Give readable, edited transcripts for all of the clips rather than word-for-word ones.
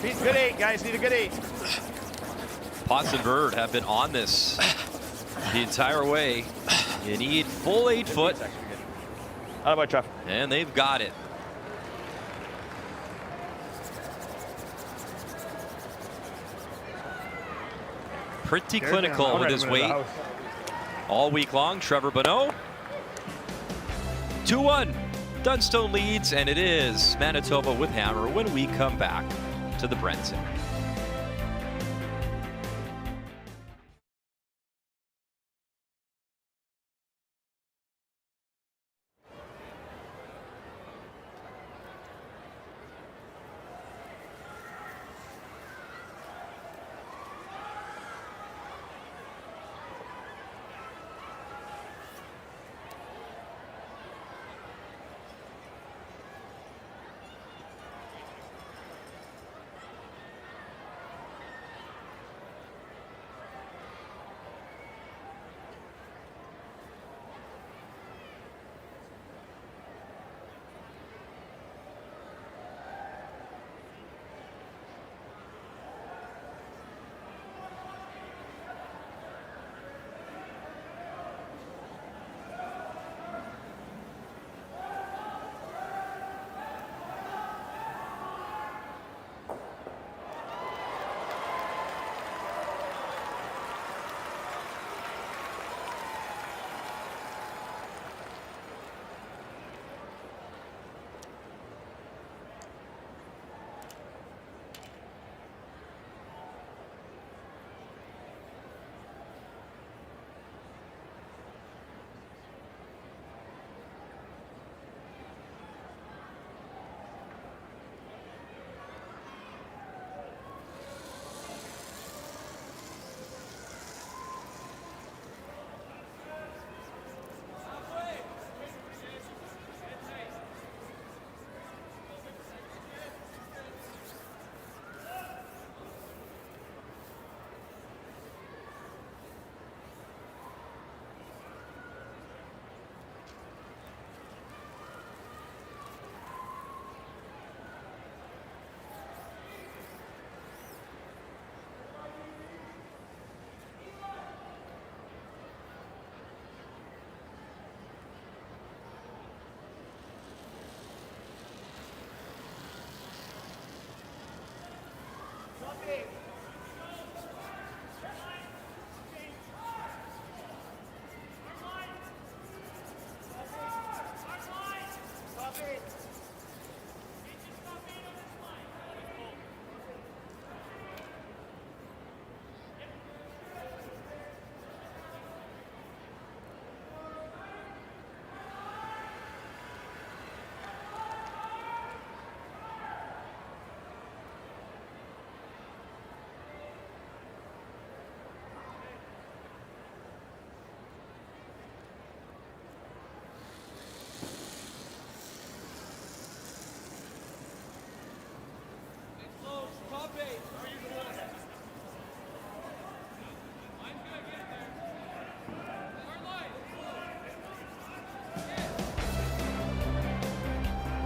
Good 8, guys. Need a good 8. Potts and Bird have been on this the entire way. You need full 8 foot. How about Trev? And they've got it. Pretty clinical with his weight all week long. Trevor Bonot. 2-1. Dunstone leads, and it is Manitoba with hammer when we come back to the Brent Center.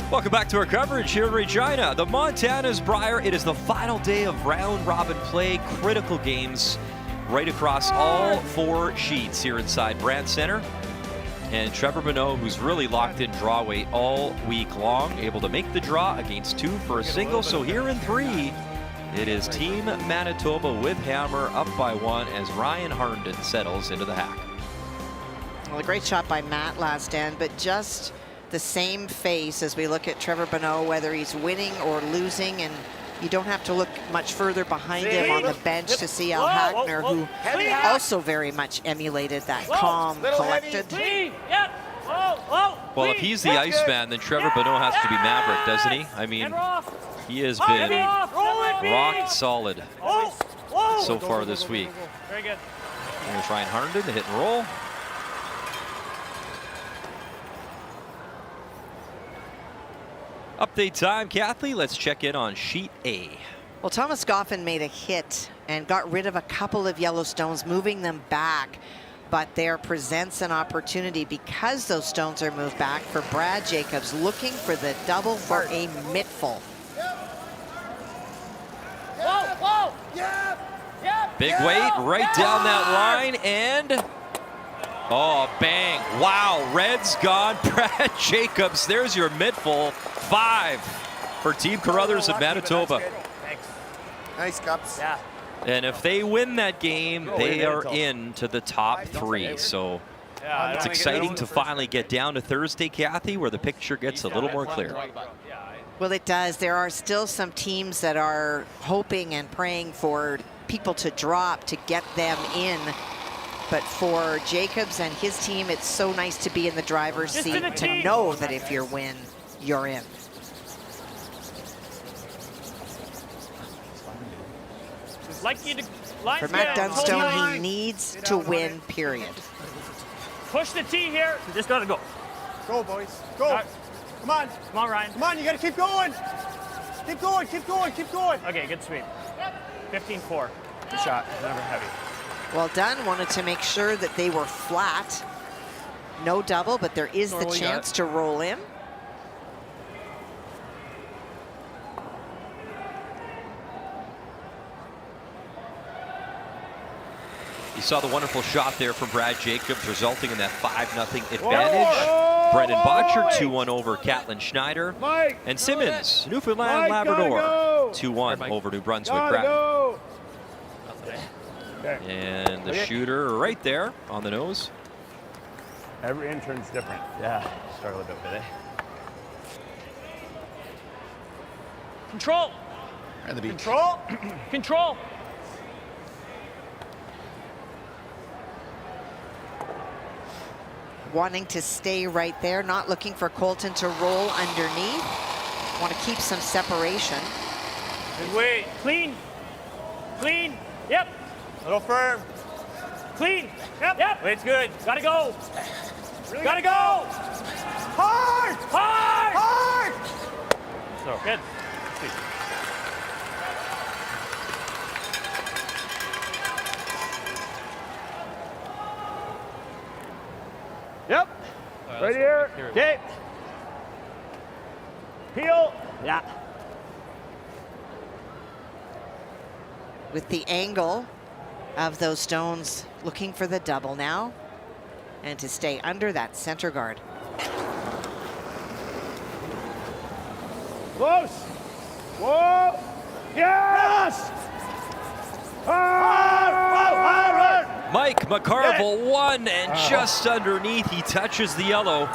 Welcome back to our coverage here in Regina. The Montana's Brier. It is the final day of round-robin play. Critical games right across all 4 sheets here inside Brant Center. And Trevor Bonot, who's really locked in draw weight all week long, able to make the draw against 2 for a single. So here in 3, it is Team Manitoba with hammer up by 1 as Ryan Harnden settles into the hack. Well, a great shot by Matt last end, but just the same face as we look at Trevor Bonot, whether he's winning or losing, and you don't have to look much further behind him on the bench to see Al Hackner, who also very much emulated that calm, collected. Well, if he's the Iceman, then Trevor Bonot has to be Maverick, doesn't he? I mean, he has been rock solid so far this week. Very good. Here's Ryan Harnden, the hit and roll. Update time, Kathy. Let's check in on sheet A. Well, Thomas Goffin made a hit and got rid of a couple of yellow stones, moving them back. But there presents an opportunity, because those stones are moved back, for Brad Jacobs looking for the double for a mittful. Big weight right down that line, and oh, bang. Wow, red's gone. Brad Jacobs, there's your midful. 5 for Team Carruthers of Manitoba. Thanks. Nice, Cups. Yeah. And if they win that game, they are into the top 3. So it's exciting to finally get down to Thursday, Kathy, where the picture gets a little more clear. Well, it does. There are still some teams that are hoping and praying for people to drop to get them in. But for Jacobs and his team, it's so nice to be in the driver's seat to know that if you win, you're in. For Matt Dunstone, he needs to win, period. Push the tee here. You just gotta go. Go, boys. Go. Right. Come on. Come on, Ryan. Come on, you gotta keep going. Keep going, keep going, keep going. Okay, good sweep. 15-4. Good shot. Never heavy. Well done. Wanted to make sure that they were flat. No double, but there is the chance to roll in. You saw the wonderful shot there from Brad Jacobs, resulting in that 5-0 advantage. Brendan Botcher, 2-1 over Catlin Schneider. And Simmons, Newfoundland Labrador, 2-1 over New Brunswick Grattan. And the shooter right there on the nose. Every intern's different. Yeah, struggle a bit with it. Control. And the beach. Control. Control. Wanting to stay right there, not looking for Colton to roll underneath. Want to keep some separation. Good weight. Clean. Clean. Yep. Little firm. Clean. Yep. Yep. Weight's good. Gotta go. Really gotta go. Hard. Hard. Hard. So good. Yep. Right here. Okay. Peel. Yeah. With the angle of those stones, looking for the double now, and to stay under that center guard. Close. Whoa. Yes. Mike McCarville won, and just underneath he touches the yellow,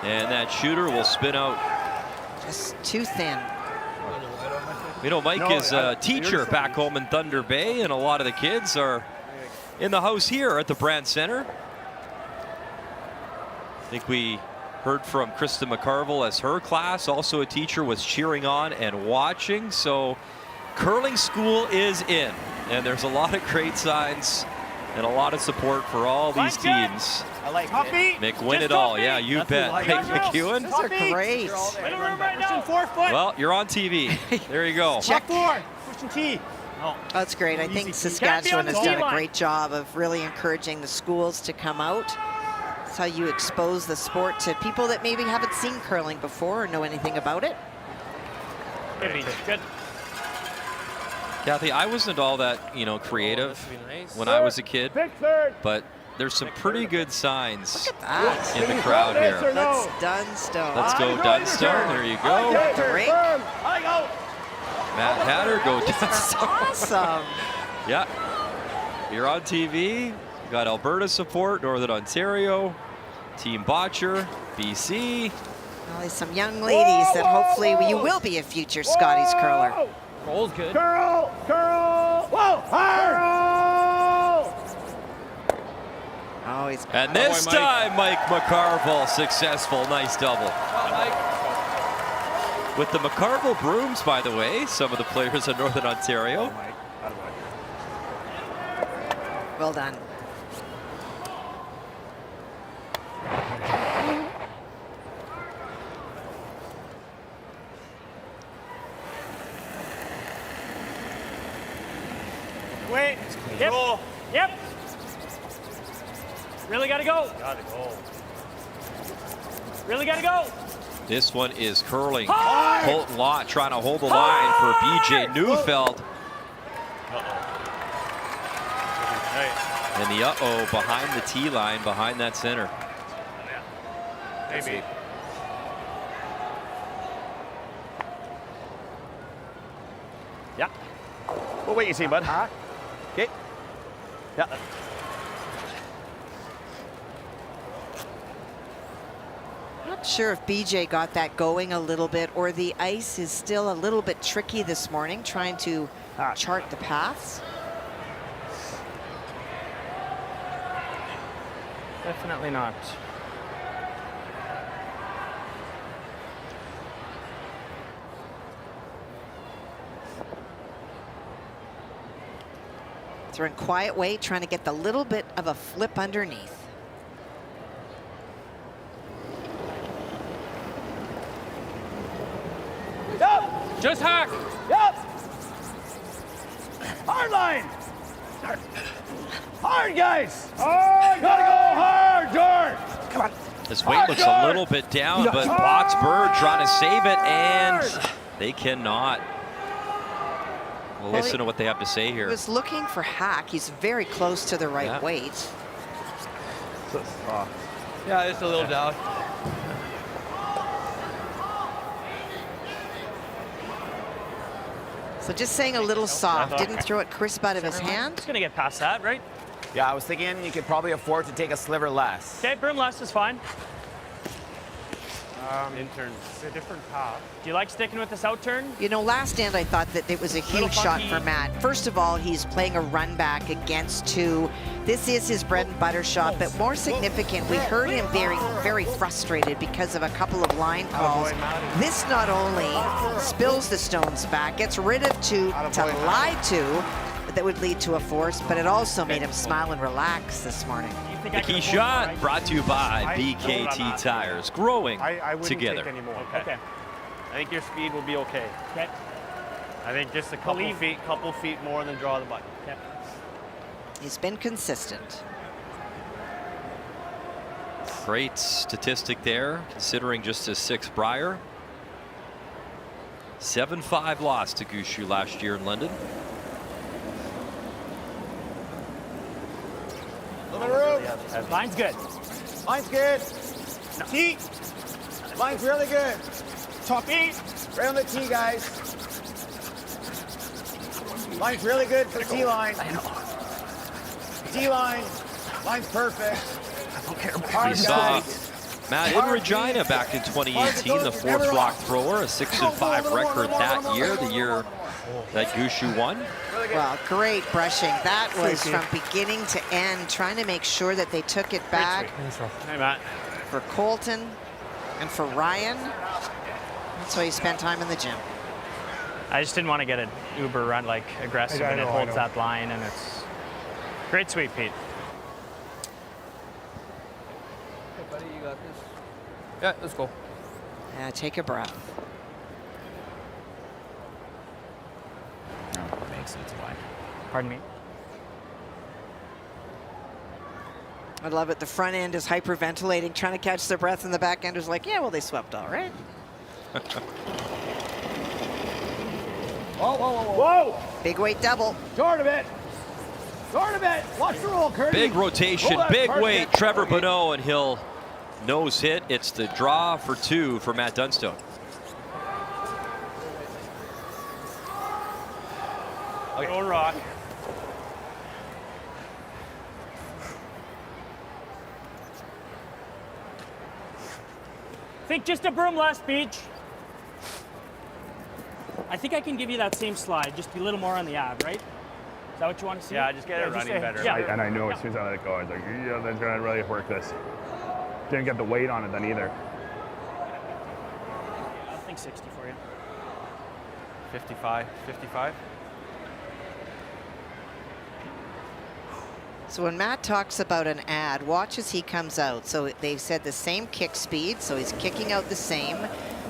and that shooter will spin out. Just too thin. You know, Mike is a teacher back home in Thunder Bay, and a lot of the kids are in the house here at the Brandt Center. I think we heard from Krista McCarville as her class, also a teacher, was cheering on and watching. So curling school is in, and there's a lot of great signs and a lot of support for all these teams. I like Mick win it all. Yeah, you bet. Mick McEwen. Those are great. Well, you're on TV. There you go. Check. Pushing tee. Oh, that's great. I think Saskatchewan has done a great job of really encouraging the schools to come out. That's how you expose the sport to people that maybe haven't seen curling before or know anything about it. Good. Kathy, I wasn't all that, creative when I was a kid, but there's some pretty good signs in the crowd here. That's Dunstone. Let's go Dunstone. There you go. The rink. Matt Hatter, go Dunstone. Awesome. Yeah. You're on TV. You got Alberta support, Northern Ontario, Team Botcher, BC. Well, there's some young ladies that hopefully you will be a future Scotties curler. Roll's good. Curl! Curl! Whoa! Hard! Oh, he's... And this time, Mike McCarville successful. Nice double. With the McCarville brooms, by the way, some of the players in Northern Ontario. Well done. Wait. Yep. Yep. Really gotta go. Gotta go. Really gotta go. This one is curling. Colton Lott trying to hold the line for BJ Neufeld. Right. And the uh-oh behind the tee line, behind that center. Maybe. Yeah. We'll wait and see, bud. Okay. Yeah. Not sure if BJ got that going a little bit, or the ice is still a little bit tricky this morning, trying to chart the paths. Definitely not. Throwing quiet weight, trying to get the little bit of a flip underneath. Yep. Just hack. Yep. Hard line. Hard, guys. Hard. Gotta go hard, George. Come on. His weight looks a little bit down, but Box Bird trying to save it, and they cannot. We'll listen to what they have to say here. He was looking for hack. He's very close to the right weight. Yeah, it's a little down. So just saying a little soft. Didn't throw it crisp out of his hand. It's gonna get past that, right? Yeah, I was thinking you could probably afford to take a sliver less. Okay, brim less is fine. Interns, a different path. Do you like sticking with this out turn? You know, last stand I thought that it was a huge shot for Matt. First of all, he's playing a run back against two. This is his bread and butter shot, but more significant, we heard him very frustrated because of a couple of line calls. This not only spills the stones back, gets rid of two to lie to, that would lead to a force, but it also made him smile and relax this morning. The key shot brought to you by BKT Tires, growing I wouldn't together. take any more. Okay. I think your speed will be okay. Okay. I think just a couple feet more than draw the button. Okay. He's been consistent. Great statistic there, considering just his sixth Brier. 7-5 loss to Gushu last year in London. Line's good. Line's good. Tee. Line's really good. Top eight. Right on the tee, guys. Line's really good for the tee line. Tee line. Line's perfect. We saw Matt in Regina back in 2018, the fourth rock thrower, a 6-5 record that year, the year that Gushu won. Well, great brushing. That was from beginning to end, trying to make sure that they took it back Hey, Matt. for Colton and for Ryan. That's why he spent time in the gym. I just didn't want to get an uber run, like aggressive, and it holds that line, and it's great sweep, Pete. Hey, buddy, you got this. Yeah, let's go. Take a breath. Makes sense why. Pardon me? I love it. The front end is hyperventilating, trying to catch their breath, and the back end is like, yeah, well, they swept all right. Whoa, whoa, whoa, whoa. Whoa! Big weight double. Short of it. Short of it. Watch the roll, Curtis. Big rotation, Roll that big perfect. weight. Trevor Bonot, and he'll nose hit. It's the draw for two for Matt Dunstone. Go rock. Think just a broom less, Beach. I think I can give you that same slide, just be a little more on the ab, right? Is that what you want to see? Yeah, just get it running better. Yeah. And I knew as soon as I let it go, I was like, yeah, that's gonna really work this. Didn't get the weight on it then either. I think 60 for you. 55, 55. So when Matt talks about an ad, watch as he comes out. So they said the same kick speed, so he's kicking out the same.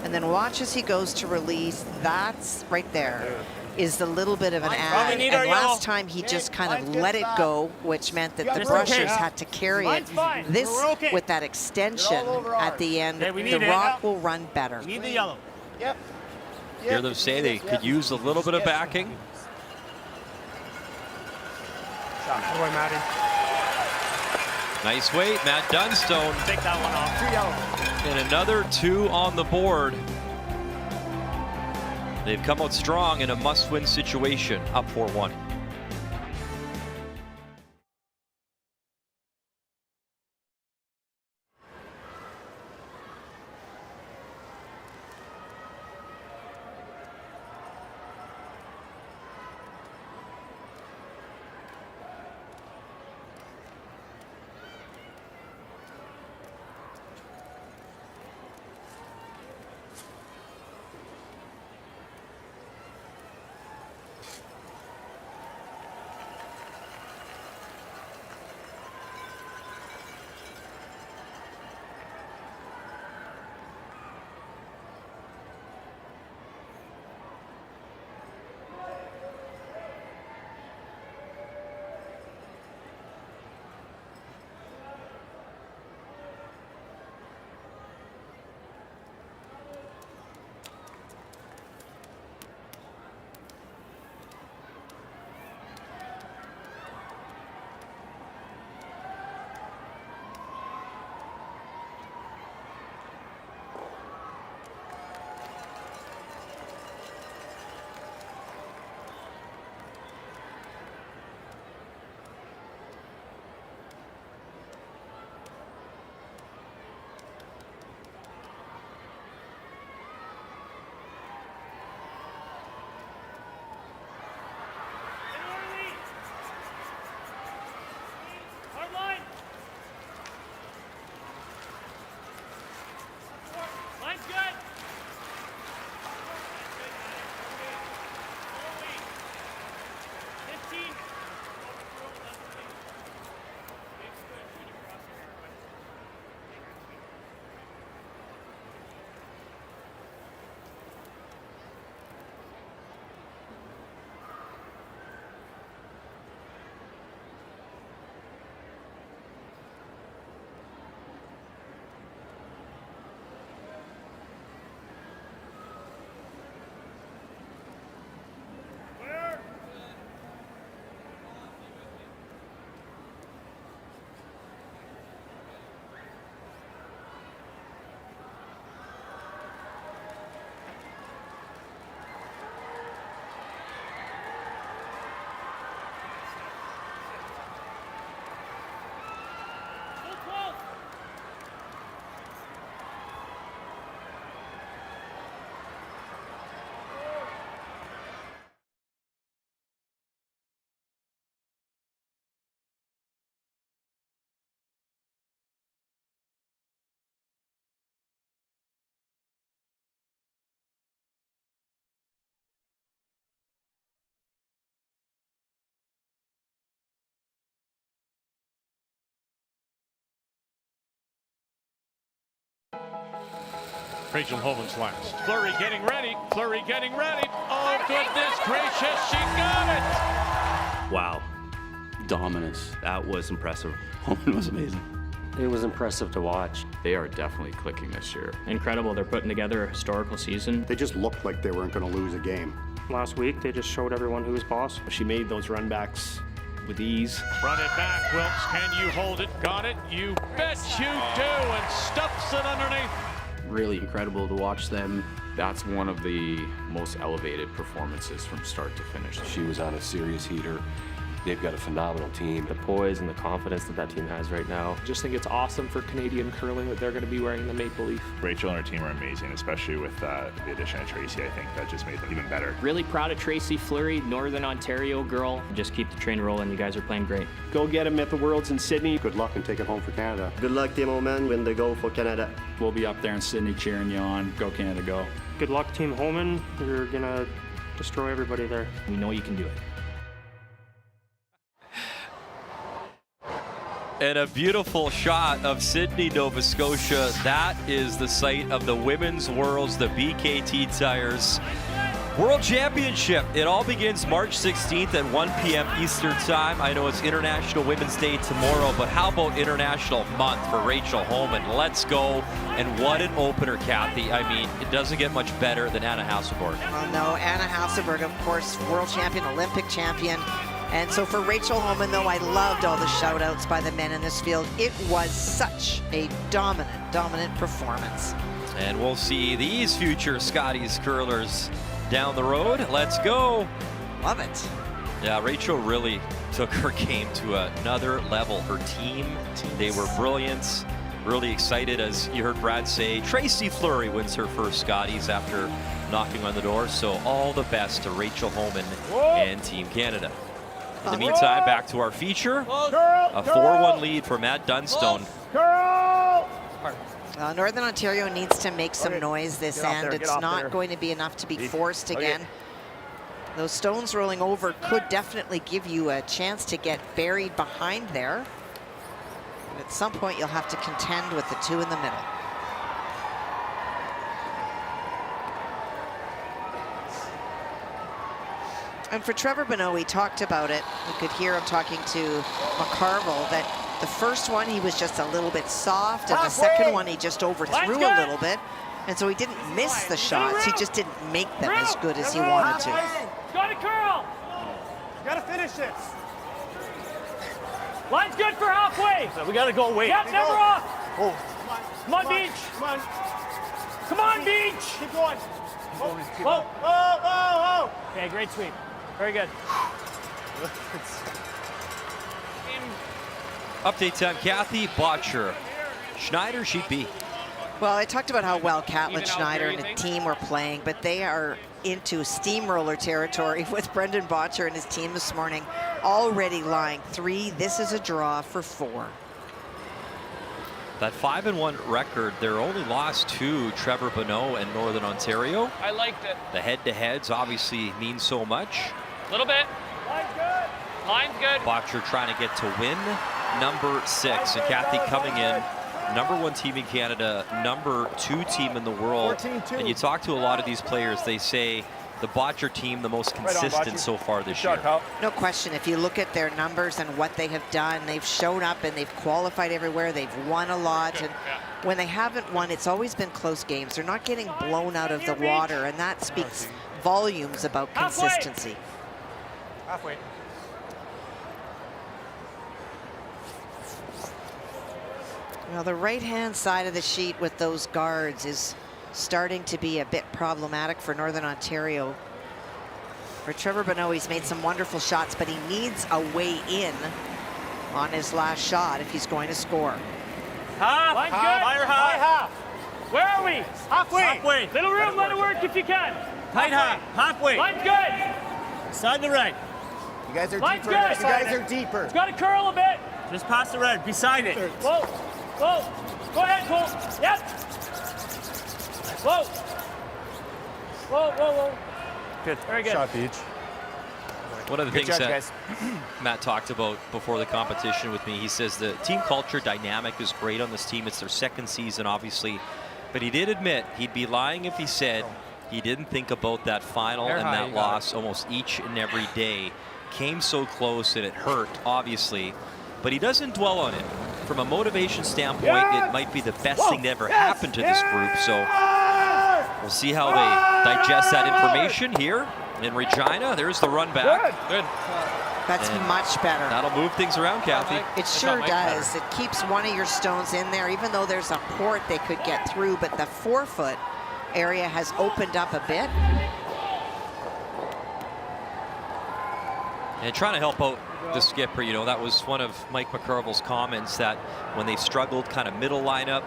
And then watch as he goes to release. That's right there is the little bit of an ad. need And our yellow. last time he just kind of let it go, which meant that the Just brushers in case. had to carry it. Mine's fine. This, We're okay. with that extension at the end, Yeah, we need the it. rock will run better. Need the yellow. Yep. Hear them say they could use a little bit of backing. Boy, Matty. Nice weight, Matt Dunstone. Take that one off. 3 yellow. And another 2 on the board. They've come out strong in a must-win situation, up 4-1. Rachel Homan's last. Fleury getting ready. Fleury getting ready. Oh, goodness gracious, she got it! Wow. Dominance. That was impressive. Homan was amazing. It was impressive to watch. They are definitely clicking this year. Incredible. They're putting together a historical season. They just looked like they weren't going to lose a game. Last week, they just showed everyone who was boss. She made those run backs with ease. Run it back, Wilkes. Can you hold it? Got it? You bet you do, and stuffs it underneath. Really incredible to watch them. That's one of the most elevated performances from start to finish. She was on a serious heater. They've got a phenomenal team. The poise and the confidence that team has right now. I just think it's awesome for Canadian curling that they're going to be wearing the maple leaf. Rachel and her team are amazing, especially with the addition of Tracy. I think that just made them even better. Really proud of Tracy Fleury, Northern Ontario girl. Just keep the train rolling. You guys are playing great. Go get them at the Worlds in Sydney. Good luck and take it home for Canada. Good luck, Team Homan, when they go for Canada. We'll be up there in Sydney cheering you on. Go Canada, go. Good luck, Team Homan. You're going to destroy everybody there. We know you can do it. And a beautiful shot of Sydney, Nova Scotia. That is the site of the Women's Worlds, the BKT Tires World Championship. It all begins March 16th at 1 p.m. Eastern Time. I know it's International Women's Day tomorrow, but how about International Month for Rachel Homan? Let's go. And what an opener, Kathy. I mean, it doesn't get much better than Anna Hasselborg. Well, no, Anna Hasselborg, of course, world champion, Olympic champion. And so for Rachel Homan, though, I loved all the shout-outs by the men in this field. It was such a dominant performance. And we'll see these future Scotties curlers down the road. Let's go. Love it. Yeah, Rachel really took her game to another level. Her team, they were brilliant. Really excited, as you heard Brad say. Tracy Fleury wins her first Scotties after knocking on the door. So all the best to Rachel Homan and Team Canada. In the meantime, back to our feature. A 4-1 lead for Matt Dunstone. Northern Ontario needs to make some noise this end. It's not going to be enough to be forced again. Those stones rolling over could definitely give you a chance to get buried behind there. But at some point, you'll have to contend with the two in the middle. And for Trevor Bonot, we talked about it. You could hear him talking to McCarville that the first one, he was just a little bit soft, and the second one, he just overthrew a little bit. And so he didn't miss the shots, he just didn't make them as good as he wanted to. Got it, curl! Gotta finish this. Line's good for halfway. So we gotta go away. Yep, never off. Oh. Come on, Beach. Come on. Come on, Beach. Keep going. Whoa. Oh. Okay, great sweep. Very good. Updates on Kathy Botcher. Schneider, she'd be. Well, I talked about how well Caitlin Schneider and the team were playing, but they are into steamroller territory with Brendan Botcher and his team this morning, already lying 3. This is a draw for 4. That 5-1 record, they're only lost to Trevor Bonot and Northern Ontario. I liked it. The head-to-heads obviously mean so much. A little bit. Line's good. Line's good. Botcher trying to get to win number 6. And Kathy coming in, number 1 team in Canada, number 2 team in the world. 14-2. And you talk to a lot of these players, they say the Botcher team the most consistent so far this year. No question. If you look at their numbers and what they have done, they've shown up and they've qualified everywhere. They've won a lot. And when they haven't won, it's always been close games. They're not getting blown out of the water, and that speaks volumes about consistency. Halfway. Well, the right-hand side of the sheet with those guards is starting to be a bit problematic for Northern Ontario. For Trevor Bonot, he's made some wonderful shots, but he needs a way in on his last shot if he's going to score. Half. Line's good. Higher half. Where are we? Halfway. Halfway. Little room, let it work if you can. Tight half. Halfway. Line's good. Side to right. You guys are Line's deeper. good. You guys are deeper. It's got to curl a bit. Just past the red, beside it. Whoa. Whoa. Go ahead, Cole. Yep. Whoa. Whoa. Good. Very good. Shot, Beach. One of the Good things judge, that guys. Matt talked about before the competition with me, he says the team culture dynamic is great on this team. It's their second season, obviously. But he did admit he'd be lying if he said he didn't think about that final and that loss almost each and every day. Came so close and it hurt, obviously. But he doesn't dwell on it. From a motivation standpoint, it might be the best thing that ever happened to this group. So we'll see how they digest that information here in Regina. There's the run back. Good. That's much better. That'll move things around, Kathy. It sure does. It keeps one of your stones in there, even though there's a port they could get through, but the 4-foot area has opened up a bit. And trying to help out the skipper, you know, that was one of Mike McCarville's comments, that when they've struggled kind of middle lineup,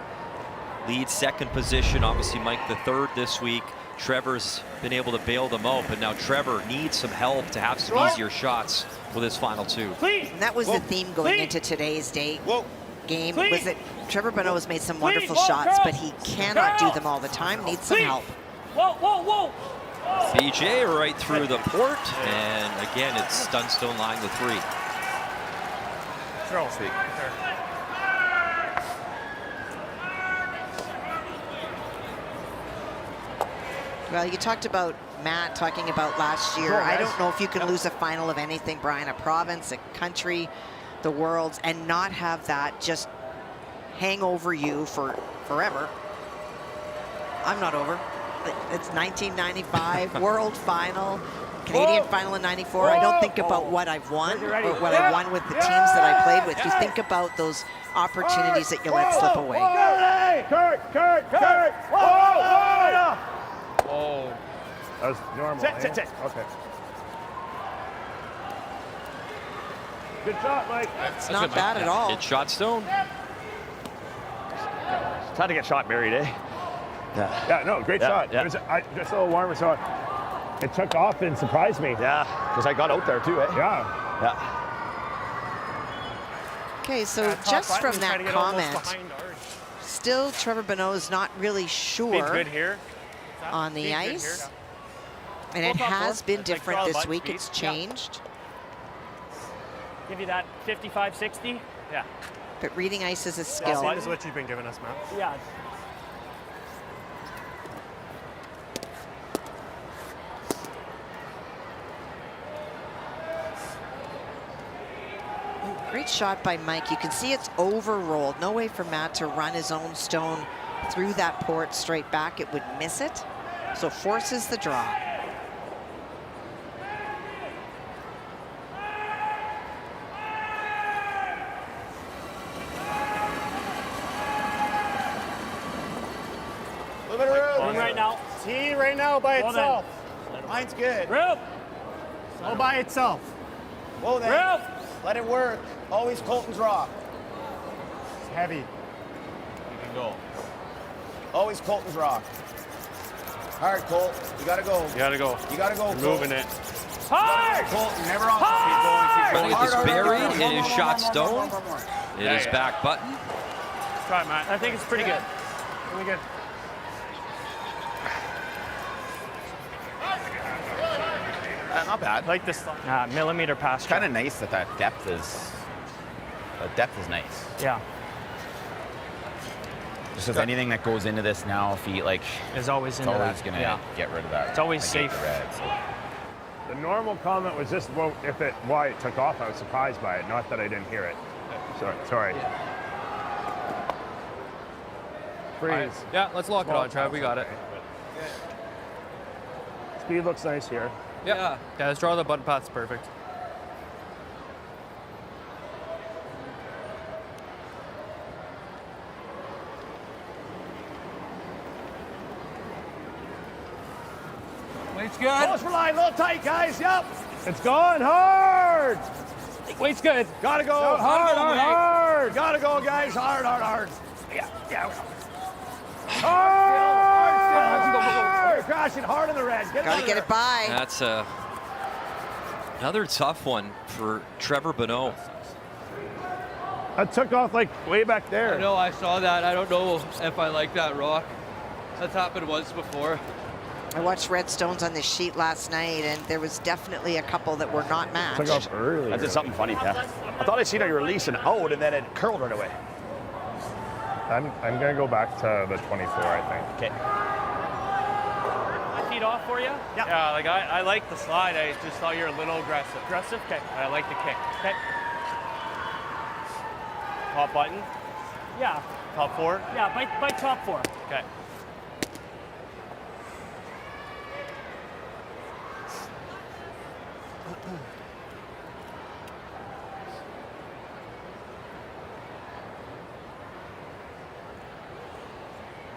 lead second position, obviously Mike the third this week. Trevor's been able to bail them out, but now Trevor needs some help to have some easier shots with his final 2. And that was the theme going into today's game, was that Trevor Bonot has made some wonderful shots, but he cannot do them all the time, needs some help. Whoa. BJ right through the port, and again, it's Dunstone lying the 3. Throw. Sweet. Well, you talked about Matt talking about last year. I don't know if you can lose a final of anything, Brian, a province, a country, the worlds, and not have that just hang over you for forever. I'm not over. It's 1995 World Final. Canadian final in '94, I don't think about what I've won or what I won with the teams that I played with. You think about those opportunities that you let slip away. Kurt! Oh. That was normal. Sit. Okay. Good shot, Mike. It's not bad at all. Good shot, Stone. Trying to get shot buried, eh? Yeah, no, great shot. Yeah. It was, just a little warmer shot. It took off and surprised me. Yeah, because I got out there too, eh? Yeah. Okay, so just from that comment, still Trevor Bonot is not really sure Good here. on the ice. And it has been different this week. It's changed. Give you that 55, 60. Yeah. But reading ice is a skill. Same as what you've been giving us, Matt. Yeah. Great shot by Mike. You can see it's overrolled. No way for Matt to run his own stone through that port straight back. It would miss it. So forces the draw. A little bit of room. One right now. T right now by itself. Mine's good. Room. All by itself. Whoa then. Room. Let it work. Always Colton's raw. It's heavy. You can go. Always Colton's raw. Hard, Colt. You gotta go. You gotta go. You gotta go, You're Colt. moving it. Hard. Colton, never on. Trying to get this buried. It is shot Stone. It is back button. Try, Matt. I think it's pretty good. Really good. Not bad. Like this millimeter pass. Kind of nice that depth is nice. Yeah. Just because anything that goes into this now, feet like is always it's always gonna get rid of that. It's always like safe. the red, so. The normal comment was just why it took off. I was surprised by it, not that I didn't hear it. Sorry. Freeze. Yeah, let's lock it on, Trav. We got it. Speed looks nice here. Yeah, let's draw the button paths perfect. Weight's good. Close for line, a little tight, guys. Yep. It's going hard. Weight's good. Gotta go. Hard. Gotta go, guys. Hard. Yeah. Hard. Crashing hard in the red. Gotta get it by. That's another tough one for Trevor Bonot. It took off like way back there. I know, I saw that. I don't know if I like that rock. That's happened once before. I watched Red Stones on this sheet last night, and there was definitely a couple that were not matched. Took off early. I did something funny, Pat. I thought I seen you releasing out, and then it curled right away. I'm gonna go back to the 24, I think. Okay. Feet off for you? Yeah, like I like the slide. I just thought you were a little aggressive. Aggressive? Okay. I like the kick. Okay. Top button? Yeah. Top four? Yeah, by top four. Okay.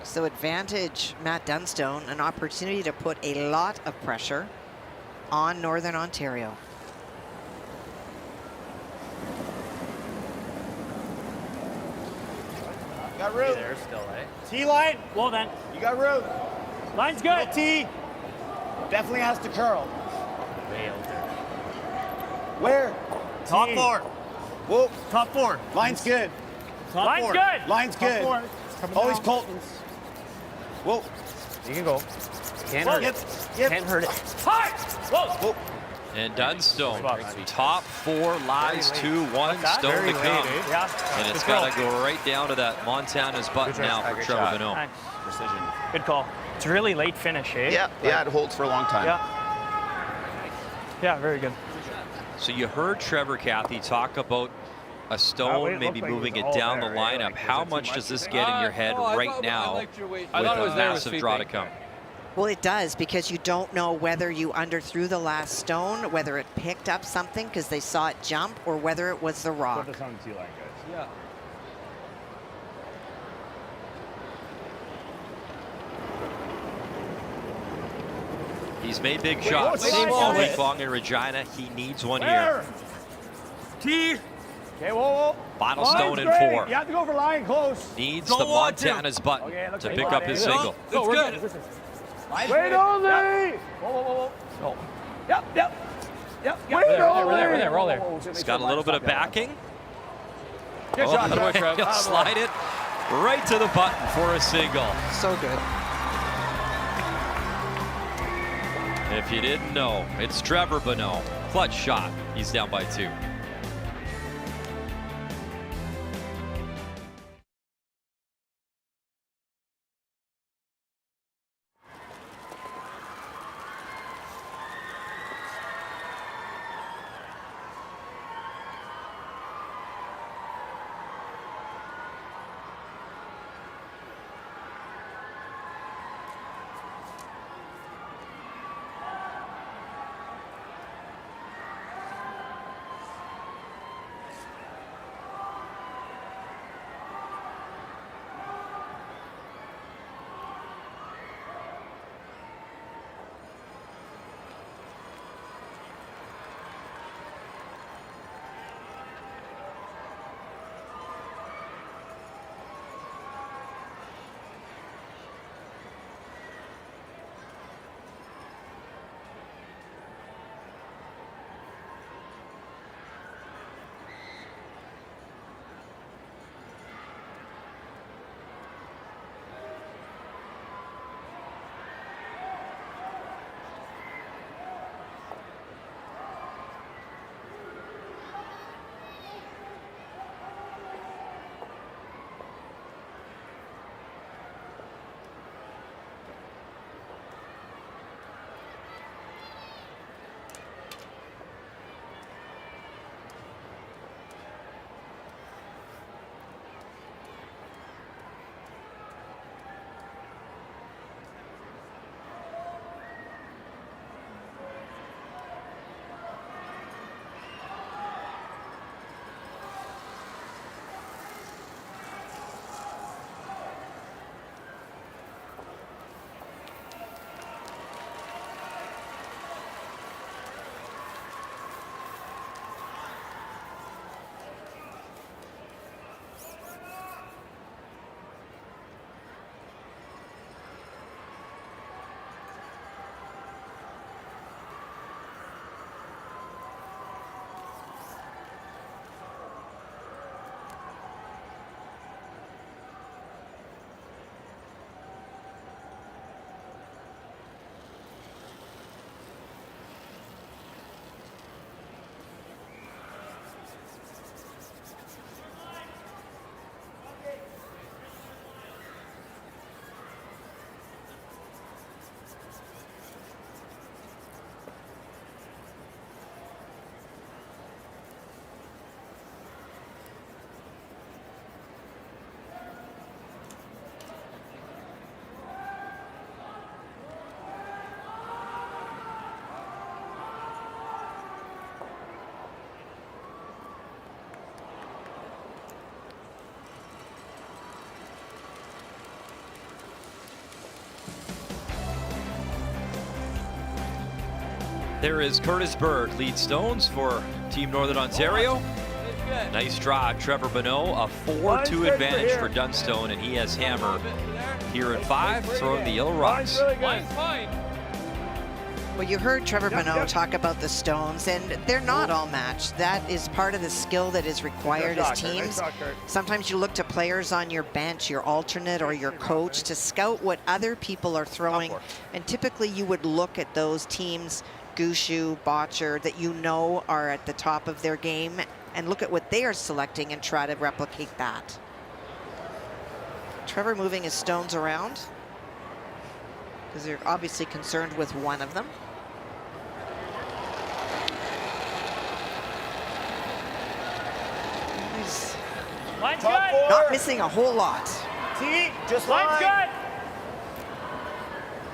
So advantage Matt Dunstone, an opportunity to put a lot of pressure on Northern Ontario. Got room. There still, eh? T-line. Well then. You got room. Line's good. T. Definitely has to curl. Way out there. Where? Top four. Whoa. Top four. Line's good. Line's good. Line's good. Always Colton's. Whoa. You can go. Can't hurt it. Can't hurt it. Hard. Whoa. And Dunstone, top four, lies 2-1, Stone to come. Yeah. And it's got to go right down to that Montana's button now for Trevor Bonot. Nice. Precision. Good call. It's a really late finish, eh? Yeah, it holds for a long time. Yeah, very good. So you heard Trevor Cathy talk about a stone maybe moving it down the lineup. How much does this get in your head right now with a massive draw to come? Well, it does, because you don't know whether you underthrew the last stone, whether it picked up something because they saw it jump, or whether it was the rock. Put this on the tee line, guys. Yeah. He's made big shots all week long in Regina. He needs one here. Tee. Okay, whoa. Final stone in great. 4. You have to go for line close. Needs the Montana's button to pick up his single. Go, we're good. Wait only. Go. Yep. We're there. We're all there. He's got a little bit of backing. Good shot. Good work, Trev. He'll slide it right to the button for a single. So good. If you didn't know, it's Trevor Bonot. Clutch shot. He's down by 2. There is Curtis Bird, lead stones for Team Northern Ontario. Nice draw, Trevor Bonot, a 4-2 advantage for Dunstone, and he has hammer here at 5, throwing the yellow rocks. Well, you heard Trevor Bonot talk about the stones, and they're not all matched. That is part of the skill that is required as teams. Sometimes you look to players on your bench, your alternate or your coach, to scout what other people are throwing, and typically you would look at those teams, Gushu, Botcher, that you know are at the top of their game, and look at what they are selecting and try to replicate that. Trevor moving his stones around, because they're obviously concerned with one of them. He's not missing a whole lot. Tee, just line's line. good.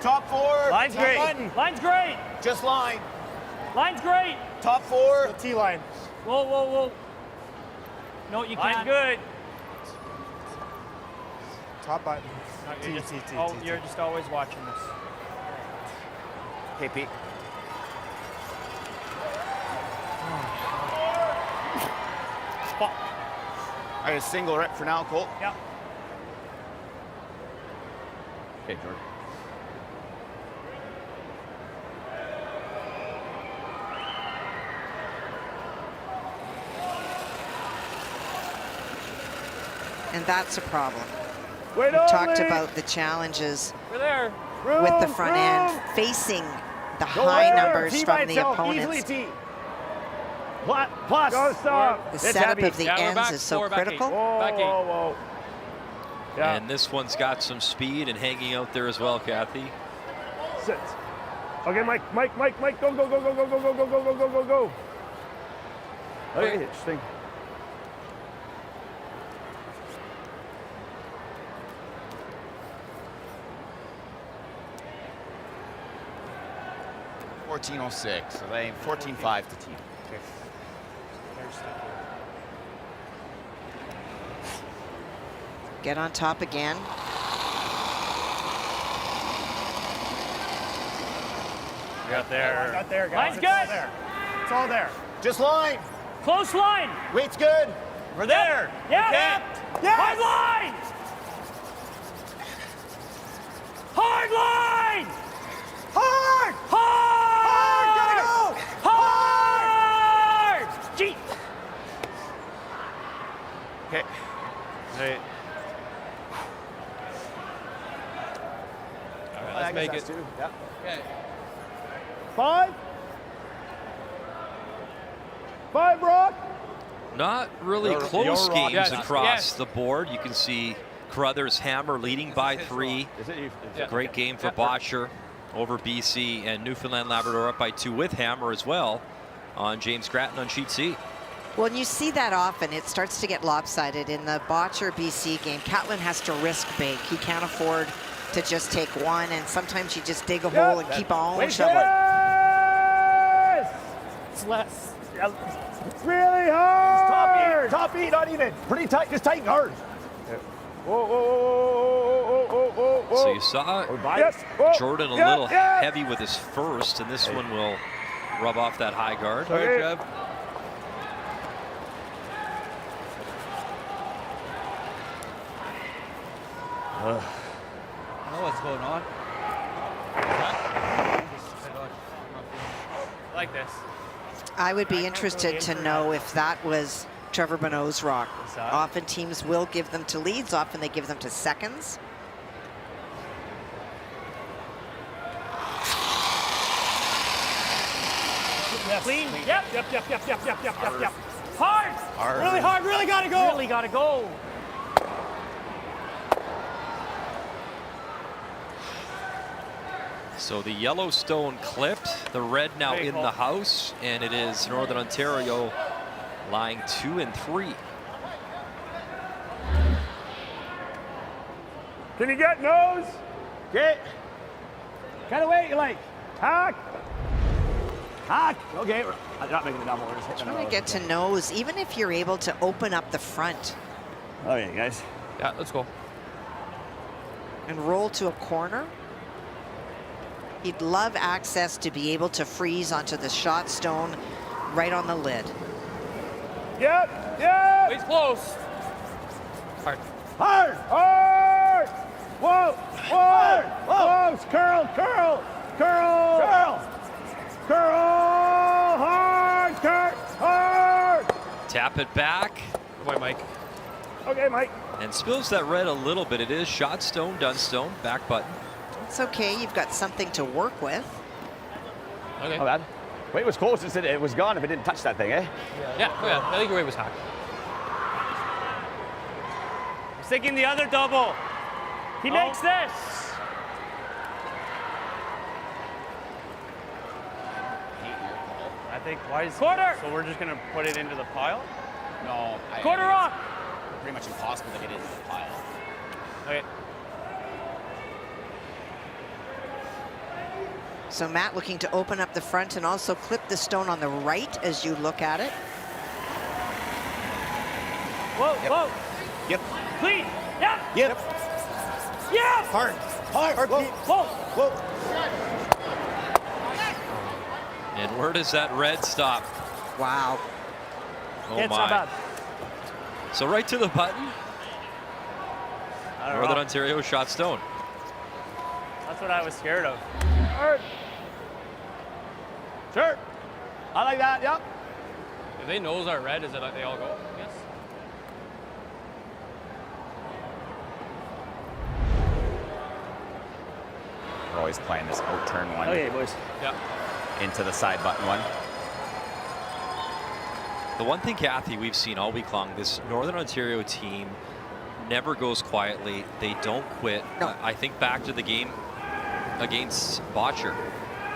Top 4. Line's great. Button. Line's great. Just line. Line's great. Top 4. The T line. Whoa, whoa, whoa. No, you can't. Line's good. Top button. You're just always watching this. Okay, Pete. Fuck. I got a single rep for now, Colt. Yeah. Okay, Jordan. And that's a problem. Wait, we talked about the challenges We're there. with the front end, facing the high numbers from the opponents. Easily T. Plus. Go stop. The setup of the ends is so critical. Whoa, whoa, whoa. Yeah. And this one's got some speed and hanging out there as well, Kathy. Sit. Okay, Mike, go, go, go, go, go, go, go, go, go, go, go, go, go. Okay, interesting. .14.06, so they aim 14.5 to team. Get on top again. Got there. Got there, guys. Line's It's good. all there. It's all there. Just line. Close line. Weight's good. We're there. Yeah. Yep. Yes. Hard line. Hard line. Hard. Hard. Hard. Gotta go. Hard. Gee. Okay. Hey. All right, let's make it. Yeah. Okay. 5, Brock. Not really You're close wrong. games Yes, across yes. the board. You can see Carruthers Hammer leading by 3. Great game for Botcher over BC, and Newfoundland Labrador up by 2 with Hammer as well on James Grattan on sheet C. Well, and you see that often. It starts to get lopsided. In the Botcher BC game, Catlin has to risk big. He can't afford to just take one, and sometimes you just dig a hole and keep on shoveling. Yes! It's less. It's really hard. Top E, not even. Pretty tight. Just tighten hard. Whoa, whoa, whoa, whoa, whoa, whoa. So you saw Whoa. Jordan a little heavy with his first, and this one will rub off that high guard. Sorry, Trev. I know what's going on. I like this. I would be interested to know if that was Trevor Bonot's rock. Often teams will give them to leads, often they give them to seconds. Yes. Clean. Yep. Yep. Hard. Really hard. Really gotta go. Really gotta go. So the Yellowstone clipped, the red now in the house, and it is Northern Ontario lying 2 and 3. Can you get nose? Okay. Kind of weight you like. Hack. Okay. I'm not making the double. Trying to get to nose, even if you're able to open up the front. Okay, guys. Yeah, let's go. And roll to a corner. He'd love access to be able to freeze onto the shot stone right on the lid. Yep. He's close. Hard. Whoa. Curl. Hard. Tap it back. Good boy, Mike. Okay, Mike. And spills that red a little bit. It is shot stone, Dunstone, back button. It's okay, you've got something to work with. Okay. Not bad. Weight was close. It was gone if it didn't touch that thing, eh? Yeah. I think your weight was high. He's taking the other double. He makes this. I think, why is Quarter. So we're just going to put it into the pile? No. Quarter up. Pretty much impossible to get into the pile. Okay. So Matt looking to open up the front and also clip the stone on the right as you look at it. Whoa, Yep. whoa. Yep. Clean. Yep. Yep. Yeah. Hard. Hard. Whoa, whoa. Whoa. And where does that red stop? Wow. Oh It's my. not bad. So right to the button. I don't Northern know. Ontario shot stone. That's what I was scared of. Sure. I like that. Yep. If they nose our red, is it like they all go? Yes. We're always playing this out turn one Okay, boys. Yeah. into the side button one. The one thing, Kathy, we've seen all week long, this Northern Ontario team never goes quietly. They don't quit. No. I think back to the game against Botcher.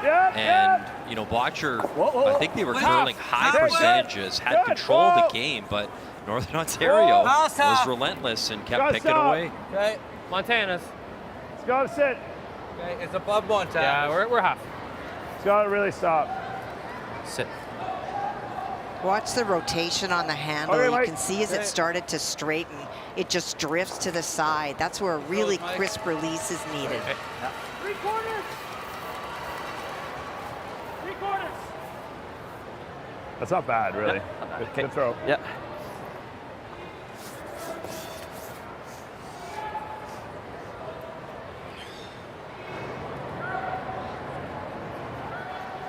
Yep, And, yep. you know, Botcher, Whoa, whoa, I think they were whoa. curling high Good, percentages, had good. control of Whoa. the game, but Northern Ontario Whoa. was relentless and kept Gotta picking stop. away. Okay. Montana's. It's got to sit. Okay. It's above Montana. Yeah, we're half. It's got to really stop. Sit. Watch the rotation on the handle. Okay, You Mike. can see as it started to straighten, it just drifts to the side. That's where a really Mike. crisp release is needed. Okay. 3/4. 3/4. That's not bad, really. Good throw. Yeah.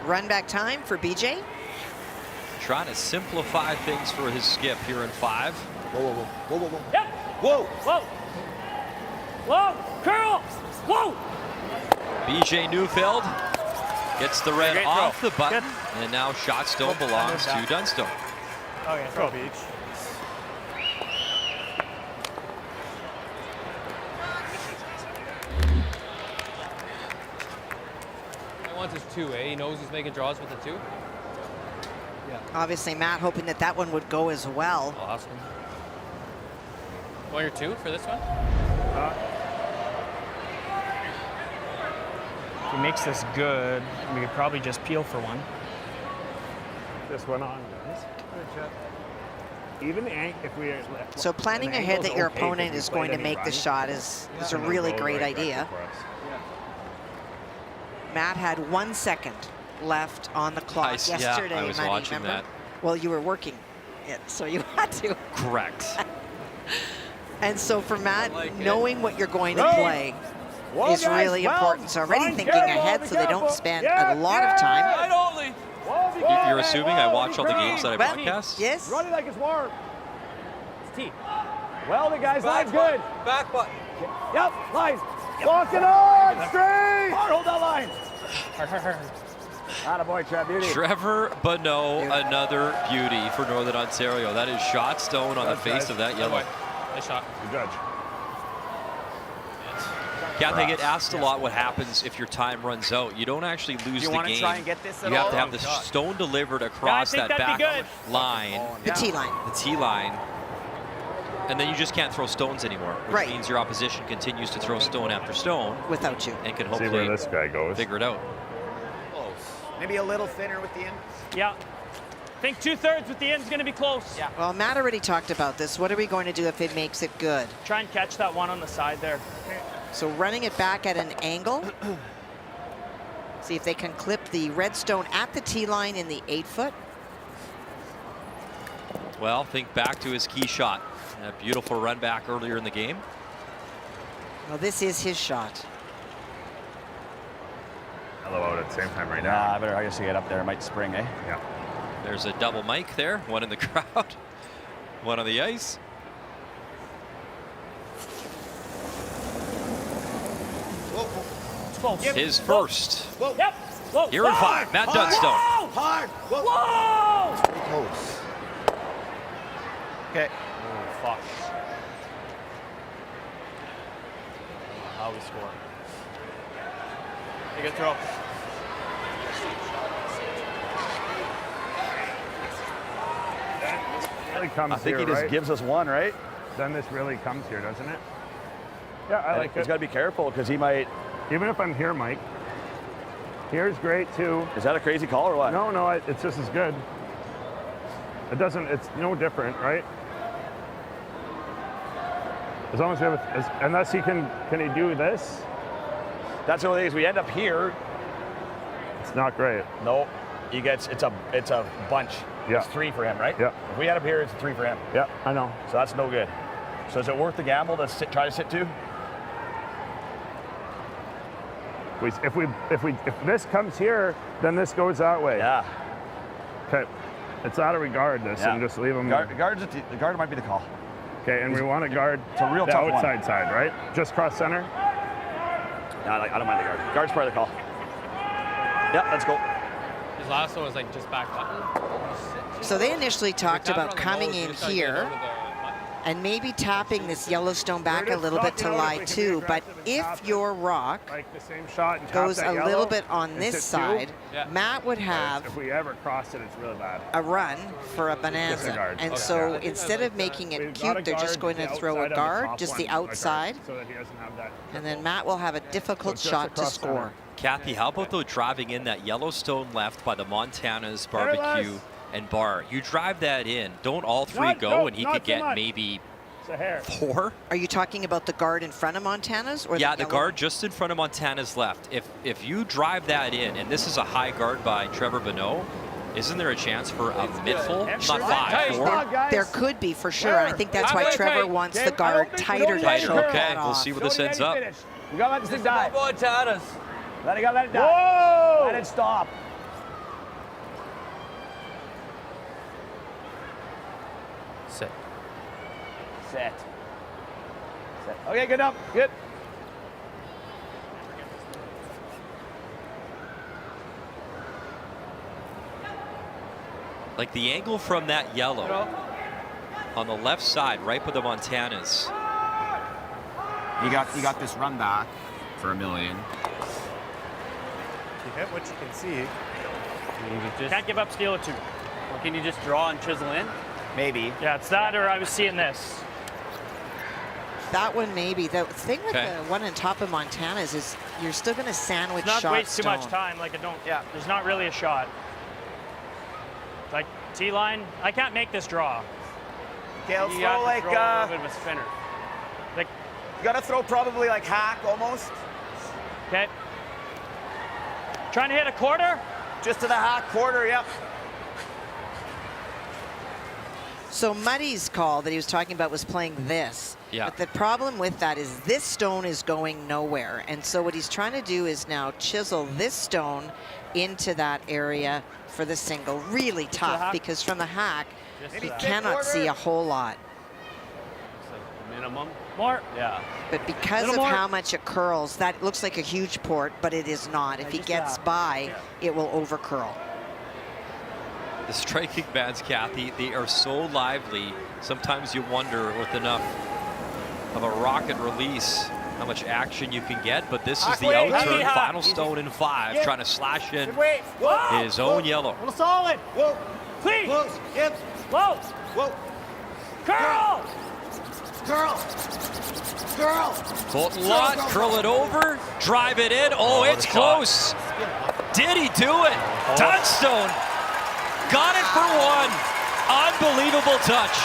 Run back time for BJ. Trying to simplify things for his skip here in 5. Whoa, whoa, whoa, whoa, whoa, whoa. Yep. Whoa. Whoa. Whoa. Curl. Whoa. BJ Neufeld gets the red Great off throw. the button, Good. and now shot stone belongs to Dunstone. Okay, throw beach. He wants his 2, eh? He knows he's making draws with the 2. Obviously, Matt hoping that one would go as well. Awesome. Want your 2 for this one? If he makes this good, we could probably just peel for one. This one on. Even the if we So planning an ahead angle's that your okay, opponent if we is played going to any make the running, shot is a it'll really go great right idea. for us. Matt had 1 second left on the clock yesterday, I was Matty, watching remember? that. Well, you were working it, so you had to. Correct. And so for Matt, like it. knowing what you're going to Go. play Whoa, is guys, really well, important. So already fine, thinking careful, ahead be so they don't careful. spend Yeah, a lot of time. Right only. Whoa, be You're careful, assuming whoa, I watch be all the careful. games that I Well, broadcast? yes. Run it like it's warm. It's T. Well, the guys, Back line's good. button. Back button. Yep, line. Walk it on, straight. Hard, hold that line. Attaboy, Trev, beauty. Trevor Bonot, another beauty for Northern Ontario. That is shot stone on the That's face nice. of that yellow. Nice shot. Good judge. Kathy, I get asked a lot what happens if your time runs out. You don't actually lose You the want to game. try and get this at You have all? to have the stone delivered across think that that'd be back good. line, The T line. the T line, and then you just can't throw stones anymore, which Right. means your opposition continues to throw stone after stone Without you. and can See where hopefully this guy goes. figure it out. Close. Maybe a little thinner with the end. Yeah. Think 2/3 with the end's going to be close. Yeah. Well, Matt already talked about this. What are we going to do if it makes it good? Try and catch that one on the side there. So running it back at an angle. See if they can clip the red stone at the T line in the 8-foot. Well, think back to his key shot. A beautiful run back earlier in the game. Well, this is his shot. Hello out at the same time right Nah, now. I better, I guess, get up there. I might spring, eh? Yeah. There's a double mic there, one in the crowd, one on the ice. It's close. His first. Yep. Whoa. Here in 5, Matt Dunstone. Whoa. Hard. Whoa. Whoa. Pretty close. Okay. Oh, fuck. How we score. Take a throw. Really comes I think here, he just right? gives us one, right? Then this really comes here, doesn't it? Yeah, I like He's it. got to be careful because he might. Even if I'm here, Mike. Here's great too. Is that a crazy call or what? No, it's just as good. It doesn't, it's no different, right? As long as we have, unless he can he do this? That's the only thing is we end up here. It's not great. No, he gets, it's a bunch. Yeah. It's 3 for him, right? Yeah. If we end up here, it's a 3 for him. Yeah, I know. So that's no good. So is it worth the gamble to try to sit 2? If this comes here, then this goes that way. Yeah. Okay. It's out of regard this and just leave him. The guard might be the call. Okay, and we want to guard it's a real the tough outside one. side, right? Just cross center? No, I don't mind the guard. Guard's part of the call. Yeah, let's go. His last one was like just back button. So they initially talked about coming in here and maybe tapping this Yellowstone back a little bit to lie 2, but if your rock goes a little bit on this side, Matt would have, if we ever cross it, it's really bad, a run for a bonanza. And so instead of making it cute, they're just going to throw a guard, just the outside, and then Matt will have a difficult shot to score. Kathy, how about though driving in that Yellowstone left by the Montana's barbecue and bar? You drive that in, don't all 3 go, and he could get maybe 4? Are you talking about the guard in front of Montana's? Or Yeah, the guard just in front of Montana's left. If you drive that in, and this is a high guard by Trevor Bonot, isn't there a chance for a midful? Not 5, 4? There could be, for sure. I think that's why Trevor wants the guard tighter to choke that off. We'll see where this ends up. We gotta let this thing die. Montana's. Let it die. Whoa! Let it stop. Sit. Set. Okay, good enough. Good. Like the angle from that yellow on the left side, right by the Montanas. You got this run back for $1 million. You hit what you can see. You can't give up steal or 2. Or can you just draw and chisel in? Maybe. Yeah, it's that, or I was seeing this. That one maybe. The thing with the one on top of Montana's is you're still going to sandwich shots. Not waste too much time. Like there's not really a shot. Like T-line, I can't make this draw. Okay, let's you throw like a little bit of a spinner. Like you gotta throw probably like hack almost. Okay. Trying to hit a quarter? Just to the hack quarter, yep. So Muddy's call that he was talking about was playing this. Yeah. But the problem with that is this stone is going nowhere. And so what he's trying to do is now chisel this stone into that area for the single. Really tough because from the hack, you cannot see a whole lot. Minimum. More. Yeah. But because of how much it curls, that looks like a huge port, but it is not. If he gets by, it will over curl. The striking bands, Kathy, they are so lively. Sometimes you wonder with enough of a rocket release how much action you can get, but this is the outturn. Final stone in 5, trying to slash in his own yellow. Little solid. Whoa. Clean. Close. Hips. Whoa. Whoa. Curl. Colton Lott, curl it over, drive it in. Oh, it's close. Did he do it? Dunstone got it for 1. Unbelievable touch.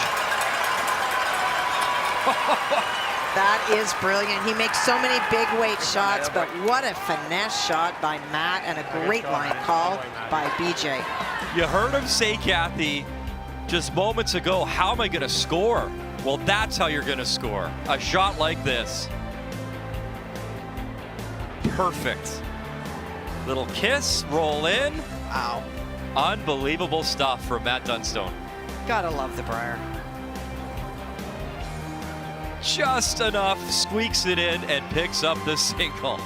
That is brilliant. He makes so many big weight shots, but what a finesse shot by Matt and a great line call by BJ. You heard him say, Kathy, just moments ago, how am I going to score? Well, that's how you're going to score. A shot like this. Perfect. Little kiss, roll in. Wow. Unbelievable stuff from Matt Dunstone. Gotta love the Brier. Just enough, squeaks it in and picks up the single.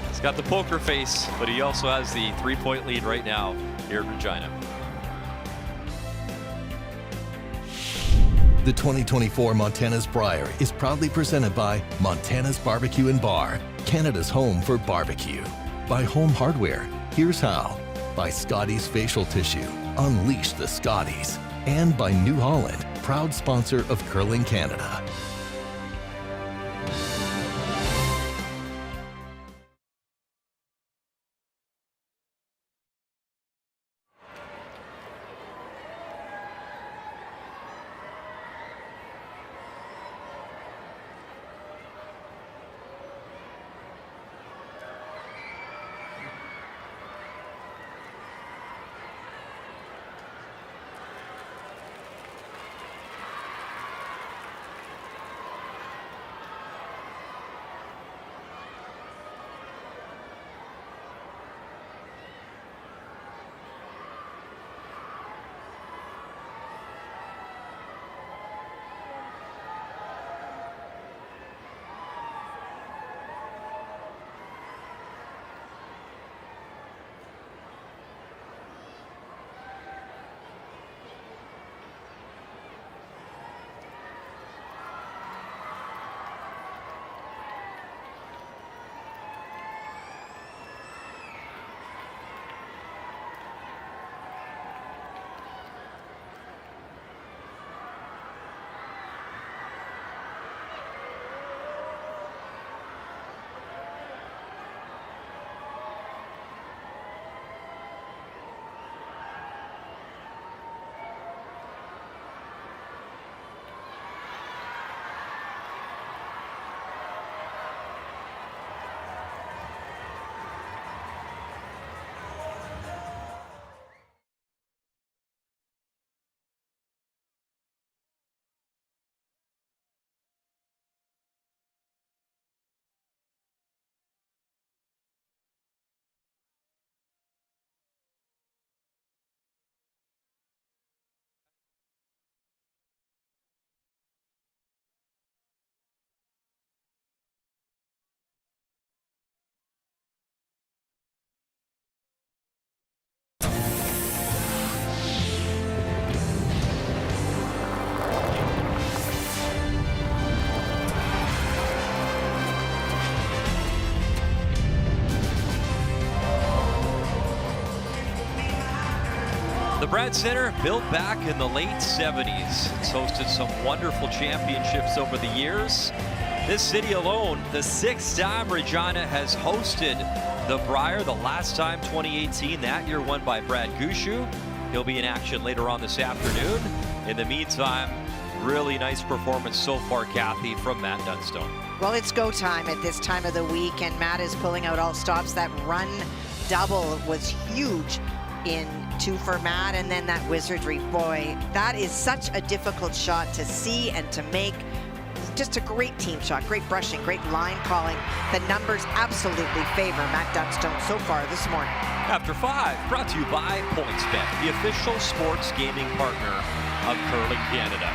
He's got the poker face, but he also has the 3-point lead right now here in Regina. The 2024 Montana's Brier is proudly presented by Montana's Barbecue and Bar, Canada's home for barbecue. By Home Hardware, here's how. By Scotties Facial Tissue, unleash the Scotties. And by New Holland, proud sponsor of Curling Canada. The Brant Center, built back in the late 70s. It's hosted some wonderful championships over the years. This city alone, the 6th time Regina has hosted the Brier. The last time, 2018, that year won by Brad Gushu. He'll be in action later on this afternoon. In the meantime, really nice performance so far, Kathy, from Matt Dunstone. Well, it's go time at this time of the week, and Matt is pulling out all stops. That run double was huge in 2 for Matt, and then that wizardry. Boy, that is such a difficult shot to see and to make. Just a great team shot, great brushing, great line calling. The numbers absolutely favor Matt Dunstone so far this morning. After 5, brought to you by PointsBet, the official sports gaming partner of Curling Canada.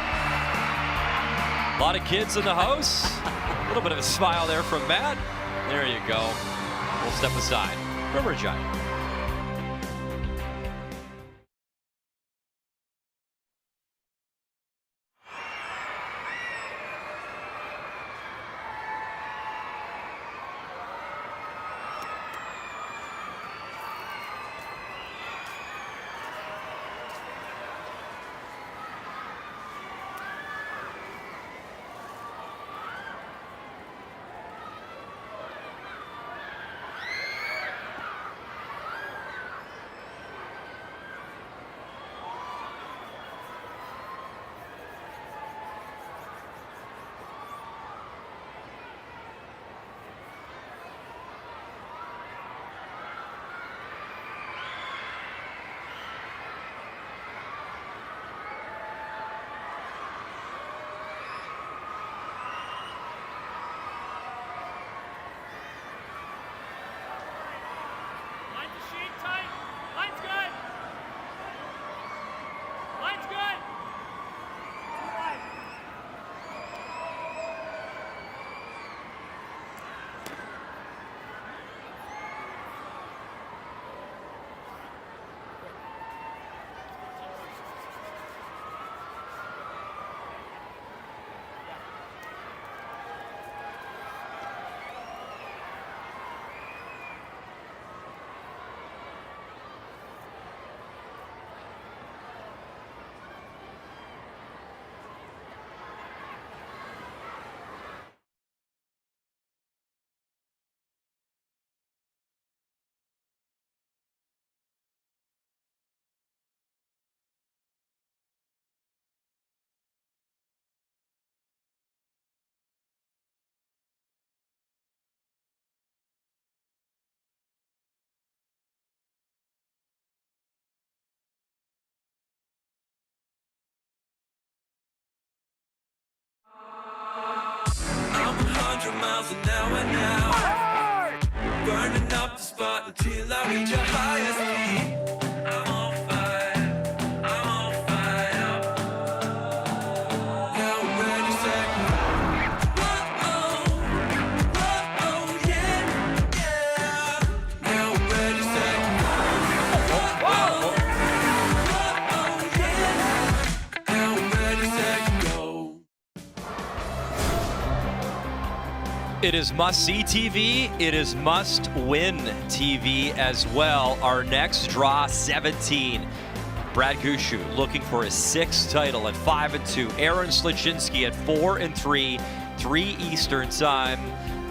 A lot of kids in the house. A little bit of a smile there from Matt. There you go. We'll step aside from Regina. Miles an hour now, burning up the spot until I reach your highest peak. I'm on fire, I'm on fire. Now I'm ready, set. Whoa, yeah, yeah. Now I'm ready, set. Whoa, yeah. Now I'm ready, set, go. It is must-see TV. It is must-win TV as well. Our next draw, 17. Brad Gushu looking for his 6th title at 5-2. Aaron Sliczynski at 4-3, 3 Eastern time.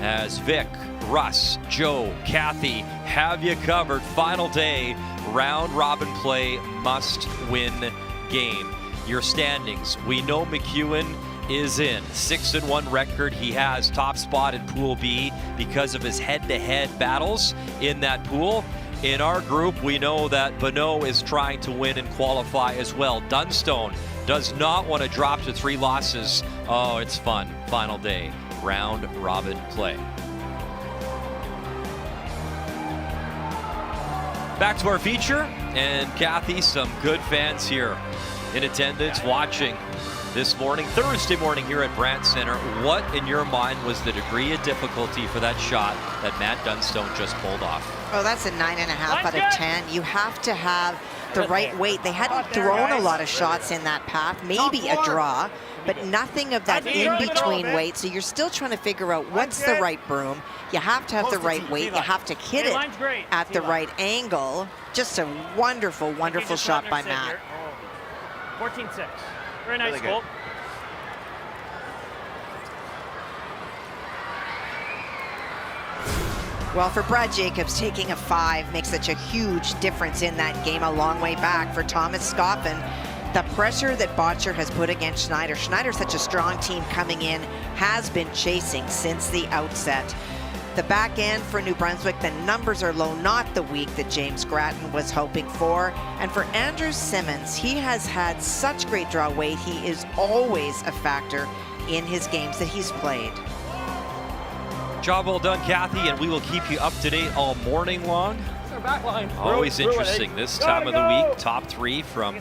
As Vic, Russ, Joe, Kathy have you covered. Final day, round robin play, must-win game. Your standings, we know McEwen is in. 6-1 record. He has top spot in Pool B because of his head-to-head battles in that pool. In our group, we know that Bonot is trying to win and qualify as well. Dunstone does not want to drop to 3 losses. Oh, it's fun. Final day, round robin play. Back to our feature, and Kathy, some good fans here in attendance watching this morning, Thursday morning here at Brant Center. What, in your mind, was the degree of difficulty for that shot that Matt Dunstone just pulled off? Oh, that's a 9.5 out of 10. You have to have the right weight. They hadn't thrown a lot of shots in that path, maybe a draw, but nothing of that in-between weight. So you're still trying to figure out what's the right broom. You have to have the right weight. You have to hit it at the right angle. Just a wonderful, wonderful shot by Matt. 14-6. Very nice, Colt. Well, for Brad Jacobs, taking a 5 makes such a huge difference in that game a long way back. For Thomas Scoffin, the pressure that Botcher has put against Schneider. Schneider's such a strong team coming in, has been chasing since the outset. The back end for New Brunswick, the numbers are low, not the week that James Grattan was hoping for. And for Andrew Simmons, he has had such great draw weight. He is always a factor in his games that he's played. Job well done, Kathy, and we will keep you up to date all morning long. Our back line. Always interesting this time of the week. Top 3 from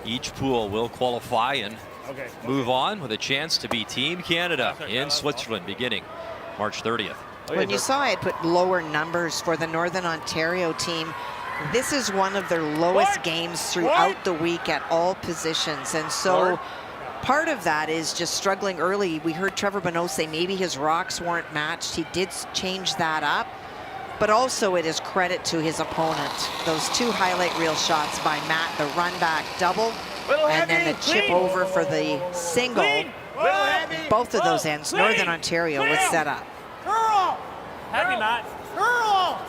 each pool will qualify and move on with a chance to be Team Canada in Switzerland beginning March 30th. When you saw I had put lower numbers for the Northern Ontario team, this is one of their lowest games throughout the week at all positions. And so part of that is just struggling early. We heard Trevor Bonot say maybe his rocks weren't matched. He did change that up, but also it is credit to his opponent. Those 2 highlight reel shots by Matt, the run back double, and then the chip over for the single. Both of those ends, Northern Ontario was set up. Girl! Heavy, Matt. Girl!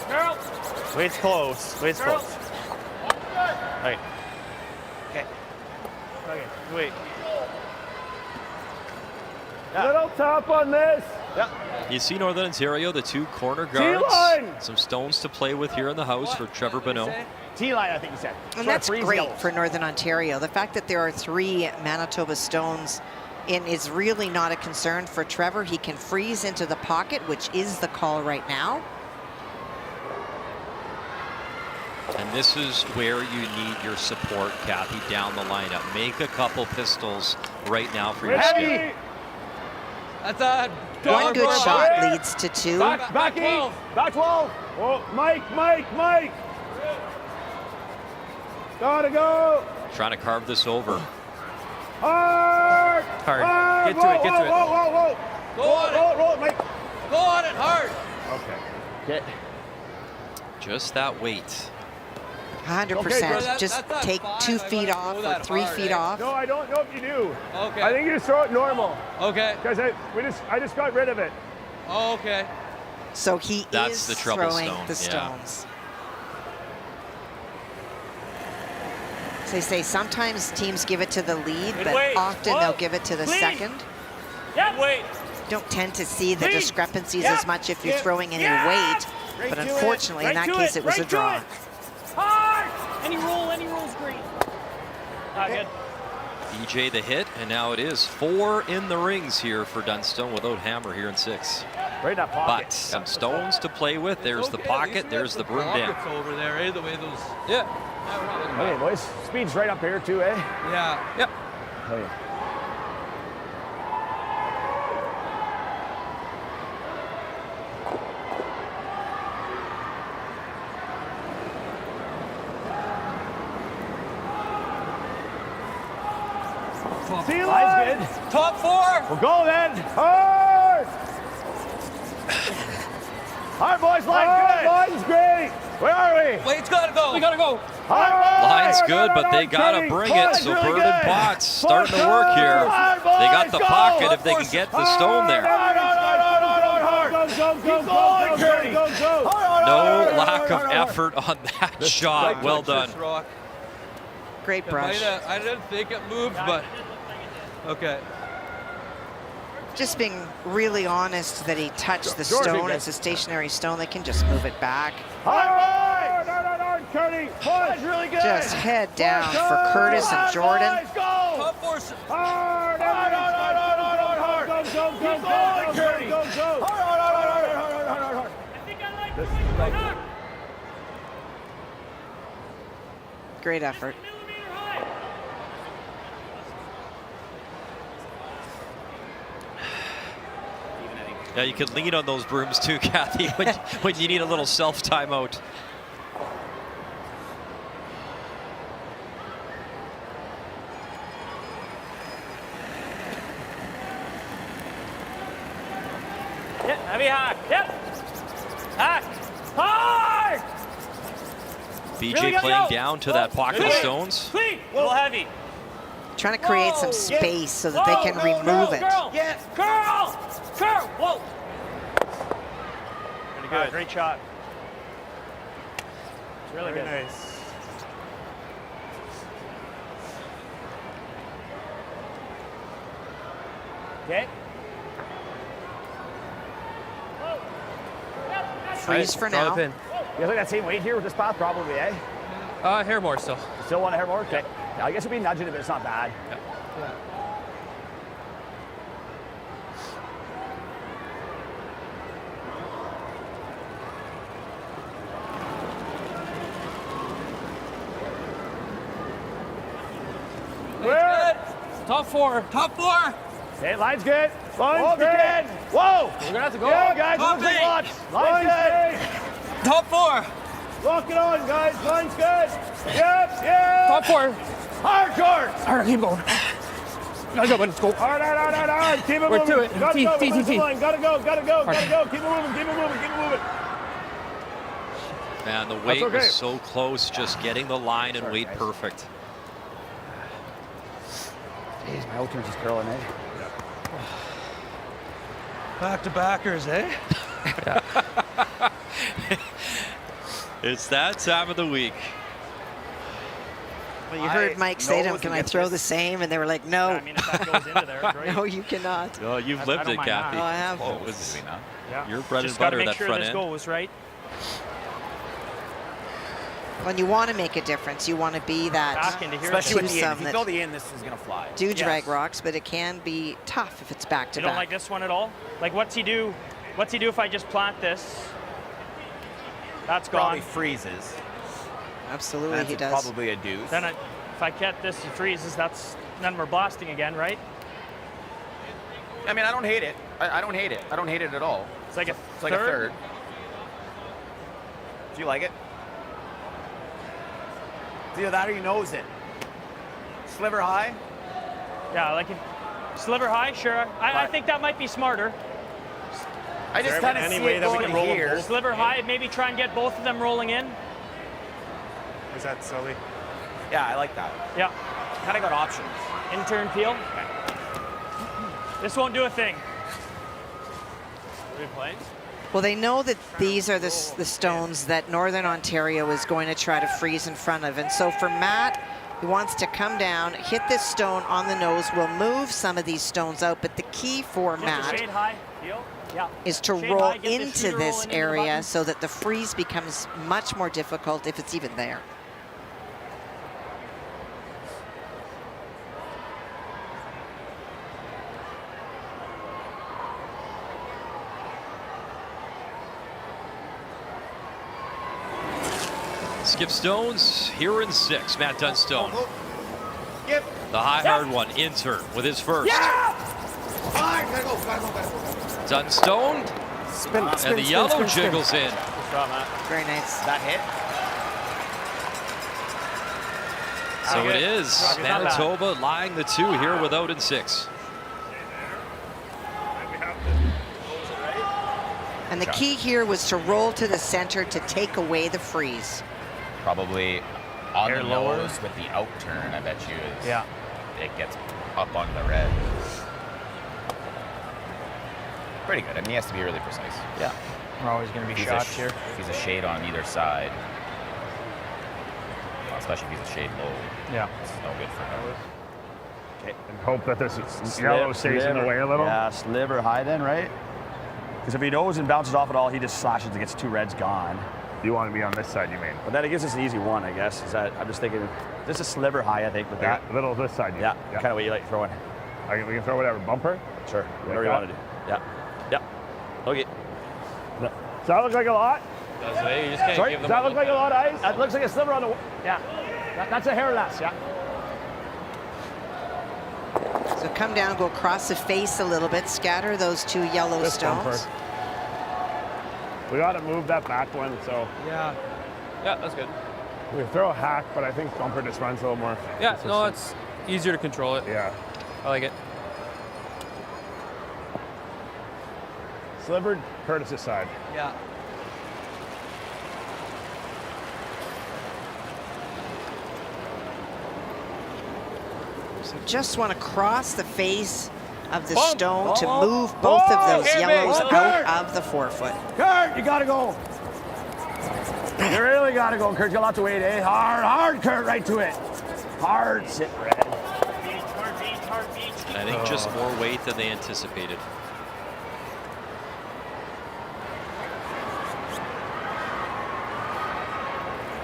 Girl! Wait's close. Wait's close. Okay. Okay, wait. Little top on this. You see Northern Ontario, the 2 corner guards. Some stones to play with here in the house for Trevor Bonot. T-line, I think he said. And that's great for Northern Ontario. The fact that there are 3 Manitoba stones is really not a concern for Trevor. He can freeze into the pocket, which is the call right now. And this is where you need your support, Kathy, down the lineup. Make a couple pistols right now for your skip. That's a one good shot leads to 2. Back 12. Back 12. Oh, Mike. Gotta go. Trying to carve this over. Hard. Hard. Get to it. Get to it. Whoa. Roll it, Mike. Go on it hard. Okay. Just that weight. 100%. Just take 2 feet off or 3 feet off. No, I don't know if you do. Okay. I think you just throw it normal. Okay. Because I just got rid of it. Okay. So he That's is the trouble throwing stone. the stones. So they say sometimes teams give it to the lead, but often they'll give it to the second. Don't tend to see the discrepancies as much if you're throwing any weight, but unfortunately in that case it was a draw. Hard! Any roll's great. Not good. BJ the hit, and now it is 4 in the rings here for Dunstone without Hammer here in 6. Right in that pocket. But some stones to play with. There's the pocket, there's the broom down. Over there, eh? The way those. Okay, boys. Speed's right up here too, eh? Yeah. Yep. Oh, yeah. Line's good. Top 4. We'll go then. Hard! Hard, boys. Line good. Line's great. Where are we? Wait's gotta go. We gotta go. Line's good, but they gotta bring it. So Bird and Potts starting to work here. They got the pocket if they can get the stone there. No lack of effort on that shot. Well done. Great brush. I didn't think it moved, but okay. Just being really honest that he touched the stone. It's a stationary stone. They can just move it back. Hard, Curtis. Really good. Just head down for Curtis and Jordan. Top 4. Hard. Great effort. Yeah, you could lean on those brooms too, Kathy, when you need a little self timeout. Hack. Hard. BJ Really gotta playing go. down to that pocket of stones. Clean. A little heavy. Trying to create some space so that they can remove it. Curl. Yes. Curl. Curl. Whoa. Pretty good. Great shot. It's really good. Nice. Okay. Freeze for now. You guys like that same weight here with this path? Probably, eh? Hair more still. You still want a hair more? Okay. Yeah, I guess it'd be nudging it, but it's not bad. Yeah. Good. Top four. Top four. Okay, line's good. Line's good. Whoa. We're gonna have to go. Yeah, guys, Top looks like eight. lots. Line's good. Top four. Lock it on, guys. Line's good. Yep, yep. Top four. Hardcore. All right, keep going. Gotta go, let's go. Hard. Keep it We're moving. to it. Gotta go. T. Gotta go. Keep it moving. Keep it moving. Man, the weight was so close, just getting the line and weight perfect. Jeez, my old team's just curling, eh? Back to backers, eh? It's that time of the week. Well, you heard Mike say to him, can I throw the same? And they were like, no. Yeah, I mean, if that goes into there, great. No, you cannot. Oh, you've lived it, Kathy. Oh, I have. Oh, it was Yeah. your bread Just and butter, gotta that make front sure end. this goes right. When you want to make a difference, you want to be that Back into here. Especially with the end. If twosome you that throw the end, this is going to fly. do drag rocks, but it can be tough if it's back to You don't back. like this one at all? Like, what's he do? What's he do if I just plant this? That's gone. Probably freezes. Absolutely, That's he does. probably a deuce. Then if I get this, he freezes. Then we're blasting again, right? I mean, I don't hate it. I don't hate it. I don't hate it at all. It's like a It's like a third. Do you like it? It's either that or he knows it. Sliver high? Yeah, like sliver high, sure. I think that might be smarter. I just kind of see it going here. Sliver high, maybe try and get both of them rolling in. Is that Sully? Yeah, I like that. Yeah. Kind of got options. Intern peel. This won't do a thing. Are we playing? Well, they know that these are the stones that Northern Ontario is going to try to freeze in front of. And so for Matt, he wants to come down, hit this stone on the nose. We'll move some of these stones out. But the key for Matt Shade high. Yeah. is to Shade roll high, get the into shooter this rolling into the area button. so that the freeze becomes much more difficult if it's even there. Skip stones here in 6. Matt Dunstone. Yep. The high hard one, intern with his first. Gotta go. Dunstone. And the yellow jiggles in. Good shot, Matt. Very nice. That hit. So Good. it is Not bad. Manitoba lying the 2 here without in 6. And the key here was to roll to the center to take away the freeze. Probably on Hair the lower. nose with the outturn, I bet you is. Yeah. It gets up on the red. Pretty good. I mean, he has to be really precise. Yeah. We're always going to be He's shots here. If he's a shade on either side, well, especially if he's a shade low, Yeah. it's no good for him. Okay. And hope that this yellow stays in the way a little. Yeah, sliver high then, right? Because if he knows and bounces off at all, he just slashes and gets 2 reds gone. You want to be on this side, you mean? But then it gives us an easy one, I guess. Is that I'm just thinking this is sliver high, I think, with that. A little this side. Yeah. Kind of what you like throwing. We can throw whatever. Bumper? Sure. Whatever you that? want to do. Yeah. Yep. Okay. Does that look like a lot? Does it? You just can't Sorry, give does them that look like a lot of ice? That looks like a sliver on the. Yeah. That's a hair less. Yeah. So come down, go across the face a little bit, scatter those 2 yellow This stones. bumper. We got to move that back one, so Yeah. Yeah, that's good. we throw a hack, but I think bumper just runs a little more. Yeah, consistent. no, it's easier to control it. Yeah. I like it. Slivered Curtis's side. Yeah. So just want to cross the face of the stone to move both of those yellows out of the forefoot. Kurt, you gotta go. You really gotta go, Kurt. You got lots of weight, eh? Hard, Kurt, right to it. Hard, sit red. I think just more weight than they anticipated.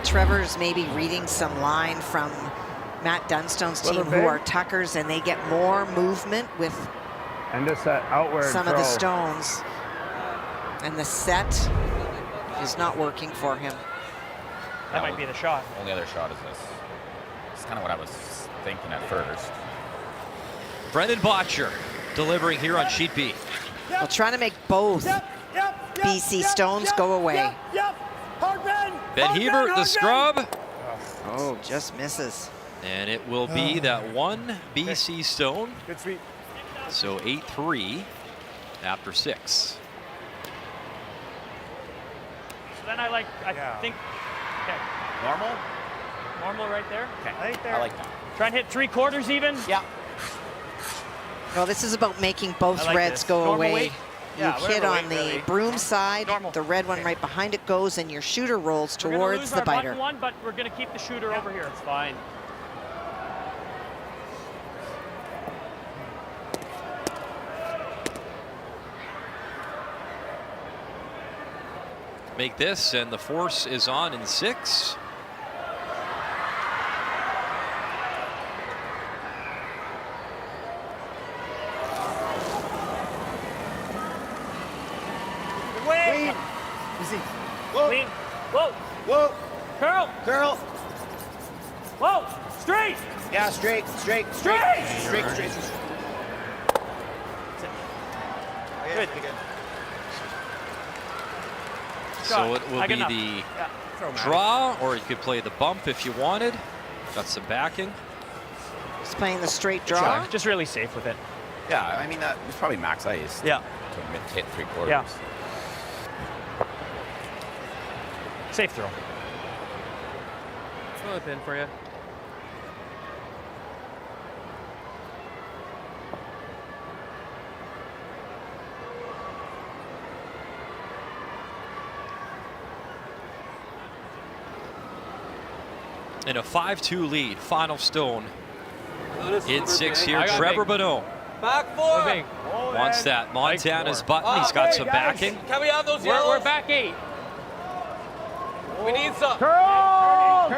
Trevor's maybe reading some line from Matt Dunstone's team, who are tuckers, and they get more movement with and just that outward some throw. of the stones. And the set is not working for him. That might be the shot. Only other shot is this. It's kind of what I was thinking at first. Brendan Botcher delivering here on sheet B. Well, trying to make both BC stones go away. Ben Hebert, the scrub. Oh, just misses. And it will be that one BC stone. Good sweep. So 8-3 after 6. So then I think, okay. Normal right there. Okay, right there. I like that. Try and hit 3/4 even. Yeah. Well, this is about making both like reds this. go Normal away. weight? You Yeah, hit whatever on weight, the really. broom side, Normal. the red one right behind it goes, and your shooter rolls We're gonna towards lose the our biter. button one, but we're going to keep the shooter over here. It's fine. Make this, and the force is on in 6. Wait. Whoa. Clean. Whoa. Whoa. Curl. Curl. Whoa. Straight. Yeah, straight. Straight. Good. So it will be the draw, or you could play the bump if you wanted. Got some backing. He's playing the straight draw. Just really safe with it. Yeah, I mean, that was probably max ice. Yeah. To hit 3/4. Yeah. Safe throw. Throw it in for you. In a 5-2 lead, final stone in 6 here. Trevor Bonot Back 4. wants that Montana's button. He's got some backing. Can we have those yellows? We're back 8. We need some. Curl!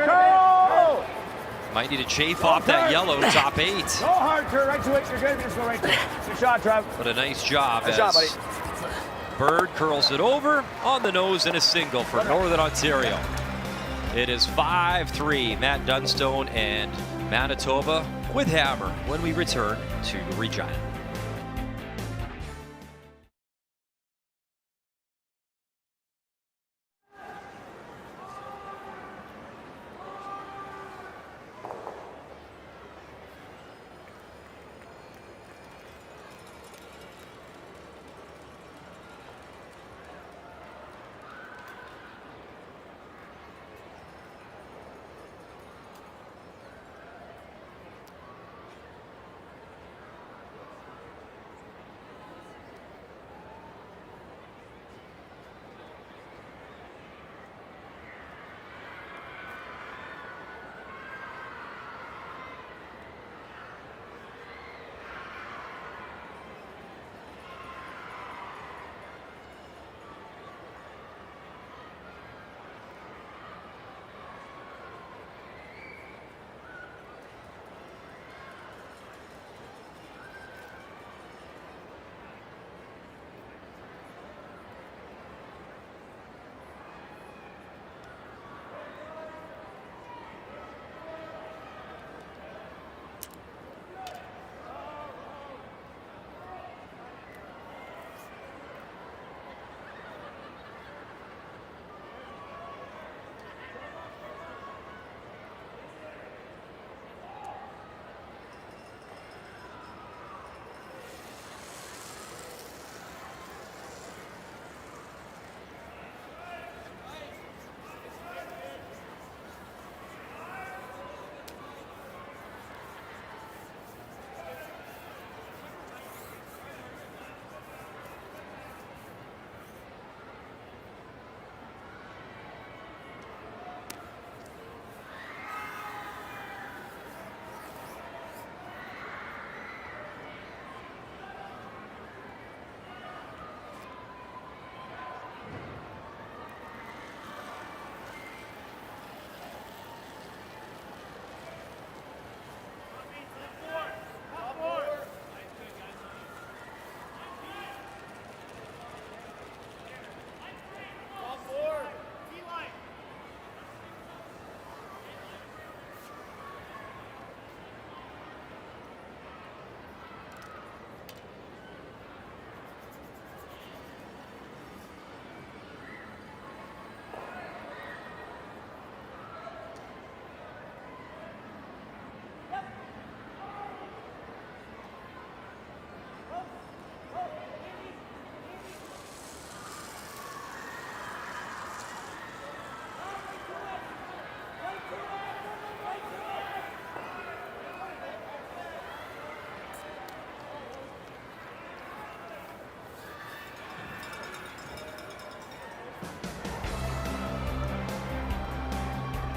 Might need to chafe off that yellow top 8. Go hard, Kurt, right to it. You're good. Just go right to it. Good shot, Trev. But a nice job Nice as job, buddy. Bird curls it over on the nose and a single for Northern Ontario. It is 5-3, Matt Dunstone and Manitoba with hammer when we return to Regina.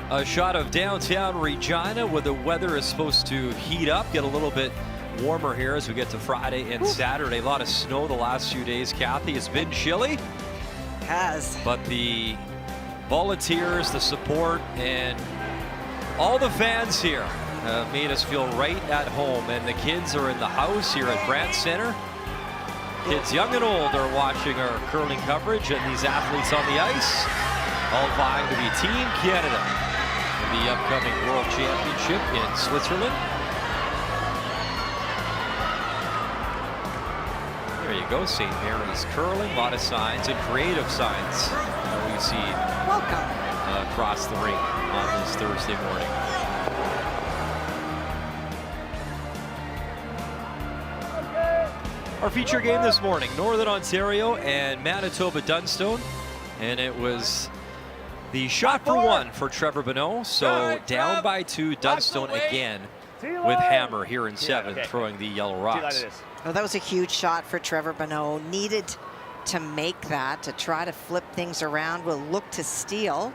A shot of downtown Regina where the weather is supposed to heat up, get a little bit warmer here as we get to Friday and Saturday. A lot of snow the last few days, Kathy. It's been chilly. It has. But the volunteers, the support, and all the fans here made us feel right at home. And the kids are in the house here at Brandt Center. Kids young and old are watching our curling coverage, and these athletes on the ice all vying to be Team Canada in the upcoming World Championship in Switzerland. There you go, St. Mary's curling. A lot of signs and creative signs that we see across the rink on this Thursday morning. Our feature game this morning, Northern Ontario and Manitoba Dunstone, and it was the shot for one for Trevor Bonot. So down by 2, Dunstone again with Hammer here in 7th, throwing the yellow rocks. Well, that was a huge shot for Trevor Bonot. Needed to make that to try to flip things around. Will look to steal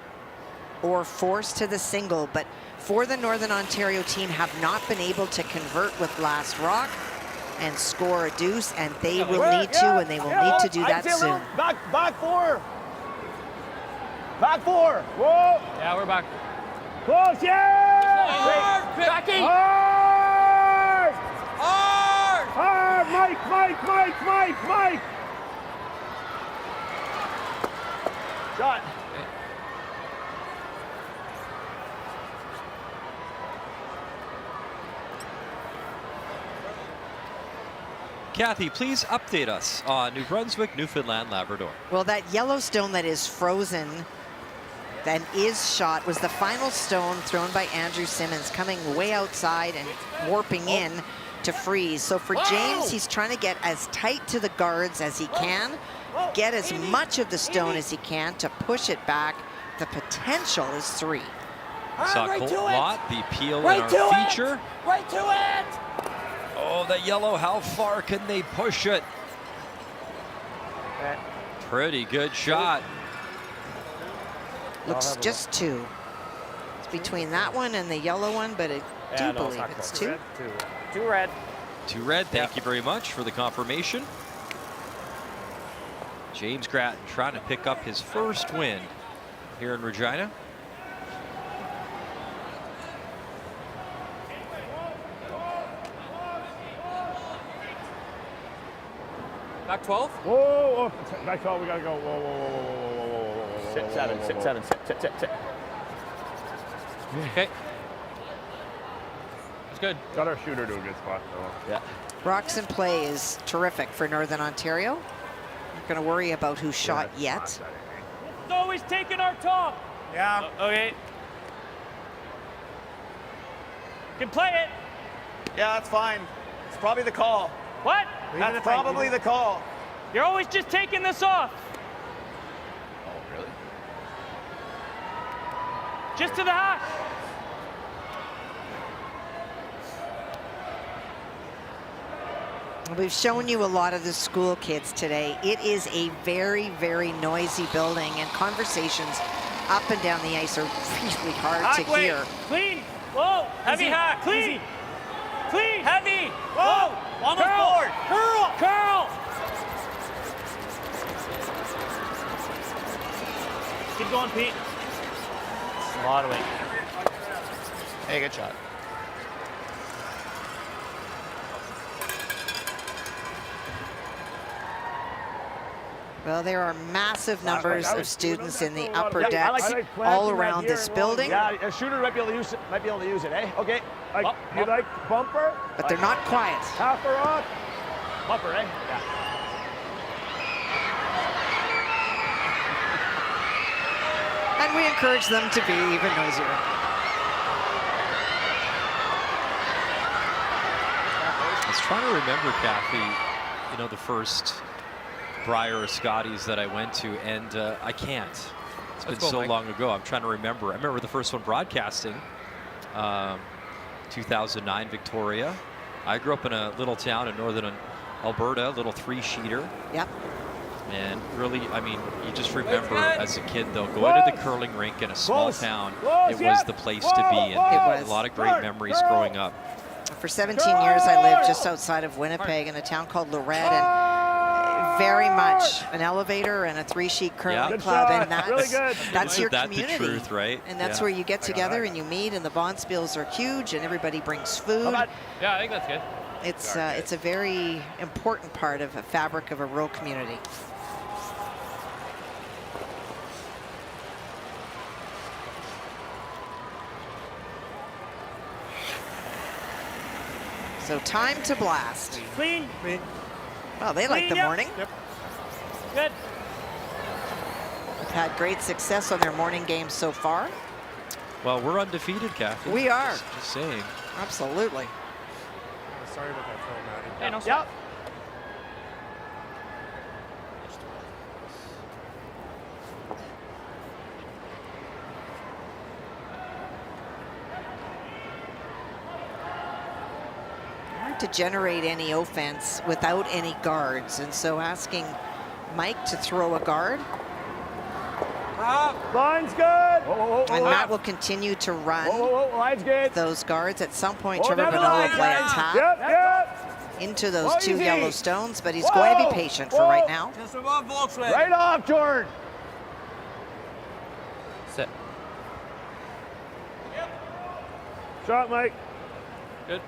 or force to the single, but for the Northern Ontario team have not been able to convert with last rock and score a deuce, and they will need to, and they will need to do that soon. Back 4. Back 4. Whoa. Yeah, we're back. Close, yeah! Hard, Becky! Hard! Hard! Hard! Mike! Shot. Kathy, please update us on New Brunswick, Newfoundland, Labrador. Well, that yellow stone that is frozen, that is shot, was the final stone thrown by Andrew Simmons, coming way outside and warping in to freeze. So for James, he's trying to get as tight to the guards as he can, get as much of the stone as he can to push it back. The potential is 3. Saw Colton Lott be peeled in our feature. Right to it! Oh, the yellow, how far can they push it? Pretty good shot. Looks just 2. It's between that one and the yellow one, but I do believe it's 2. 2 red. 2 red, thank you very much for the confirmation. James Grattan trying to pick up his first win here in Regina. Back 12? Whoa, back 12, we gotta go. Whoa. Sit 7. Okay. That's good. Got our shooter to a good spot, though. Yeah. Rocks in play is terrific for Northern Ontario. Not going to worry about who shot yet. It's always taking our top. Yeah. Okay. Can play it. Yeah, that's fine. It's probably the call. What? That's probably the call. You're always just taking this off. Oh, really? Just to the hash. We've shown you a lot of the school kids today. It is a very, very noisy building, and conversations up and down the ice are really hard to hear. Clean. Whoa. Heavy hack. Clean. Clean. Heavy. Whoa. Almost board. Curl. Keep going, Pete. A lot of weight. Hey, good shot. Well, there are massive numbers of students in the upper decks all around this building. Yeah, a shooter might be able to use it, eh? Okay. You like bumper? But they're not quiet. Half a rock. Bumper, eh? Yeah. And we encourage them to be even noisier. I was trying to remember, Kathy, the first Brier or Scotties that I went to, and I can't. It's been so long ago. I'm trying to remember. I remember the first one broadcasting, 2009 Victoria. I grew up in a little town in northern Alberta, a little 3-sheeter. Yep. Man, really, I mean, you just remember as a kid, though, going to the curling rink in a small town, it was the place to be. And a lot of great memories growing up. For 17 years, I lived just outside of Winnipeg in a town called Lorette, and very much an elevator and a 3-sheet curling club, and that's your community. That's the truth, right? And that's where you get together and you meet, and the bonspiels are huge, and everybody brings food. Yeah, I think that's good. It's a very important part of a fabric of a rural community. So time to blast. Clean. Well, they like the morning. Yep. Good. They've had great success on their morning games so far. Well, we're undefeated, Kathy. We are. Just saying. Absolutely. Sorry about that, Phil, Maddie. Hey, no, Yep. Hard to generate any offense without any guards, and so asking Mike to throw a guard. Line's good. And Matt will continue to run Line's good. those guards. At some point, Whoa, Trevor down the Bonot will line, play a guys. tap Yep. into those Oh, two easy. yellow stones, but he's going to be patient for right now. Right off, Jordan. Sit. Shot, Mike. Good.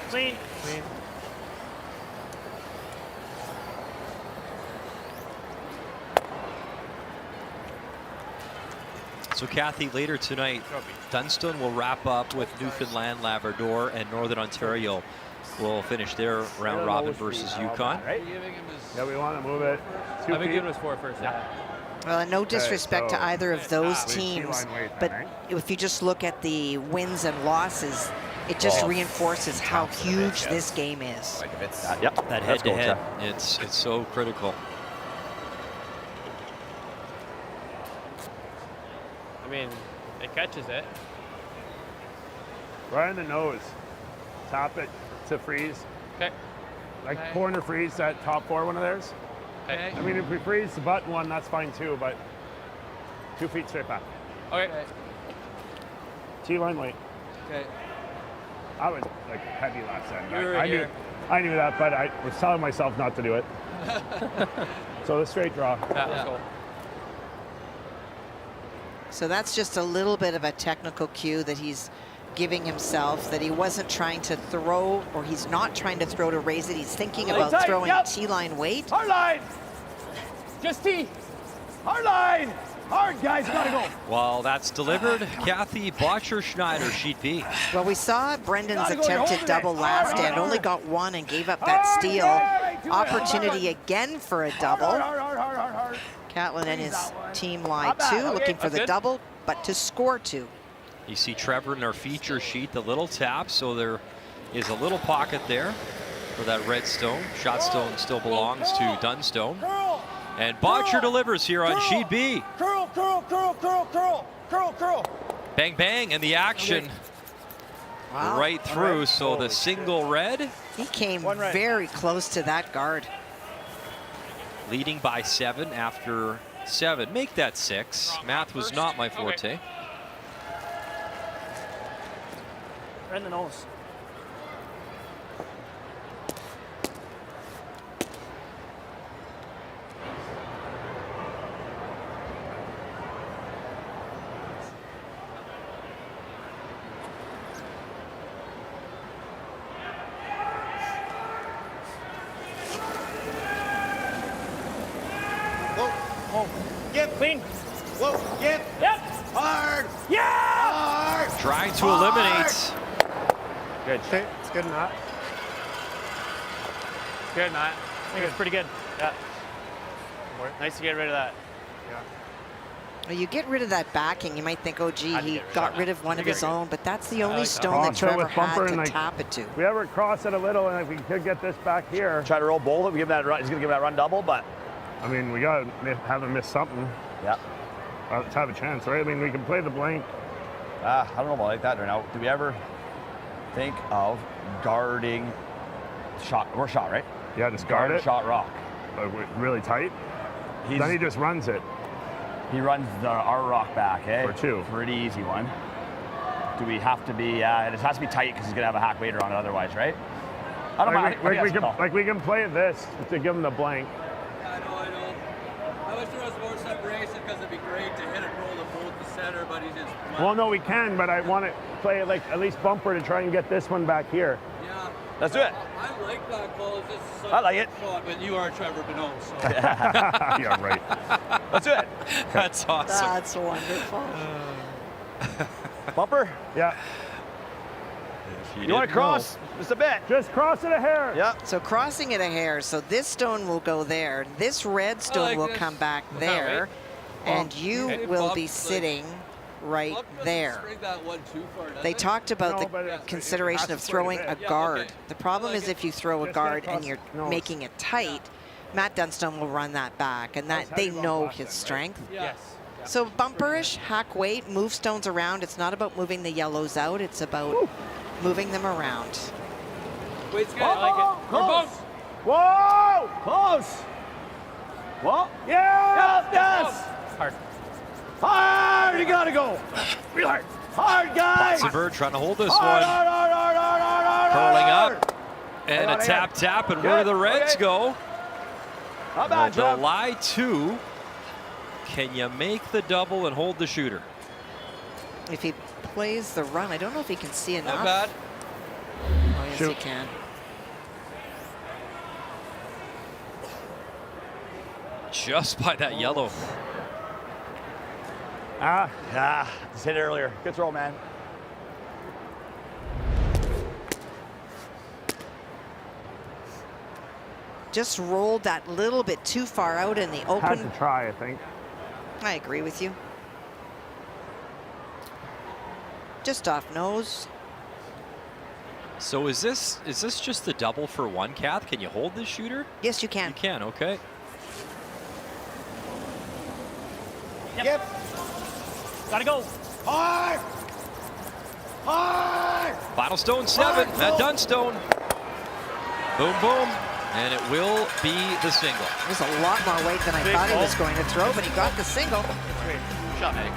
Clean. So, Kathy, later tonight, Dunstone will wrap up with Newfoundland, Labrador, and Northern Ontario will finish their round robin versus Yukon. Right? Yeah, we want to move it. I think it was 4 first. Yeah. Well, and no disrespect to either of those teams, T-line weight but then, if you just look at the wins and losses, it just reinforces how huge this game is. Like if it's That head-to-head, it's so critical. I mean, it catches it. right in the nose. Tap it to freeze. Okay. Like corner freeze that top 4 one of theirs. Okay. I mean, if we freeze the button one, that's fine too, but 2 feet straight back. Okay. T-line weight. Okay. I was like heavy last end. You were here. I knew that, but I was telling myself not to do it. So the straight draw. Yeah, let's go. So that's just a little bit of a technical cue that he's giving himself, that he wasn't trying to throw, or he's not trying to throw to raise it. He's thinking about throwing T-line weight. Hard line. Just T. Hard line. Hard, guys, gotta go. Well, that's delivered. Kathy Botcher-Schneider, sheet B. Well, we saw Brendan's Gotta go, attempted you're double holding it. last Hard, end, hard, only got one and gave up that Hard, steal. yeah, do it. Opportunity again for a double. Hard. Catlin and his team lie Not bad, 2, okay. looking for That's the good. double, but to score 2. You see Trevor in our feature sheet, the little tap, so there is a little pocket there for that red stone. Shot stone still belongs to Dunstone. And Botcher delivers here on sheet B. Curl. Bang, bang, and the action Wow. right through. So the single red, He came very close to that guard. leading by 7 after 7. Make that 6. Math was not my forte. Right in the nose. Yep. Clean. Whoa. Yep. Yep. Hard. Yeah! Hard. Trying to eliminate. Good. Okay, it's good enough. Good, Matt. I think it's pretty good. Yeah. Nice to get rid of that. Well, you get rid of that backing, you might think, oh, gee, he got rid of one of his own, but that's the only stone that Trevor had to tap it to. We ever cross it a little, and if we could get this back here. Try to roll bowl it. We give that run. He's gonna give that run double, but I mean, we gotta have him miss something. Yeah. Let's have a chance, right? I mean, we can play the blank. I don't know about like that right now. Do we ever think of guarding shot? We're shot, right? Yeah, just guard it. Shot rock. Really tight. Then he just runs it. He runs our rock back, eh? For 2. Pretty easy one. Do we have to be? It just has to be tight because he's gonna have a hack waiter on it otherwise, right? I don't mind. We can play this to give him the blank. I know. I wish there was more separation because it'd be great to hit and roll the bolt to center, but he just. Well, no, we can, but I want to play it like at least bumper to try and get this one back here. Yeah. Let's do it. I like that call. It's just such I like it. Shot, but you are Trevor Bonot, so. Yeah, right. Let's do it. That's awesome. That's wonderful. Bumper? Yeah. You want to cross? Just a bit. Just cross it a hair. Yeah. So crossing it a hair, so this stone will go there. This red stone will come back there, and you will be sitting right there. They talked about the consideration of throwing a guard. The problem is if you throw a guard and you're making it tight, Matt Dunstone will run that back, and that they know his strength. Yes. So bumperish, hack weight, move stones around. It's not about moving the yellows out. It's about moving them around. Wait's good. I like it. Close. Whoa! Close. Whoa! Yeah! Yes! Hard. Hard! You gotta go. Real hard. Hard, guys. Potsenberg trying to hold this Hard, one. hard. Curling up. And a tap, and where do the Reds go? Not bad, Well, Jeff. July 2. Can you make the double and hold the shooter? If he plays the run, I don't know if he can see enough. Not bad. Oh, yes, he can. Just by that yellow. Just hit it earlier. Good throw, man. Just rolled that little bit too far out in the open. Had to try, I think. I agree with you. Just off nose. So is this just the double for one, Kath? Can you hold this shooter? Yes, you can. You can, okay. Yep. Gotta go. Hard! Hard! Final stone 7, Matt Dunstone. Boom, boom. And it will be the single. There's a lot more weight than I thought he was going to throw, but he got the single. Shot, Eddie.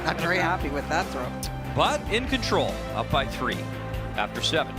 I'm very happy with that throw. But in control, up by 3 after 7.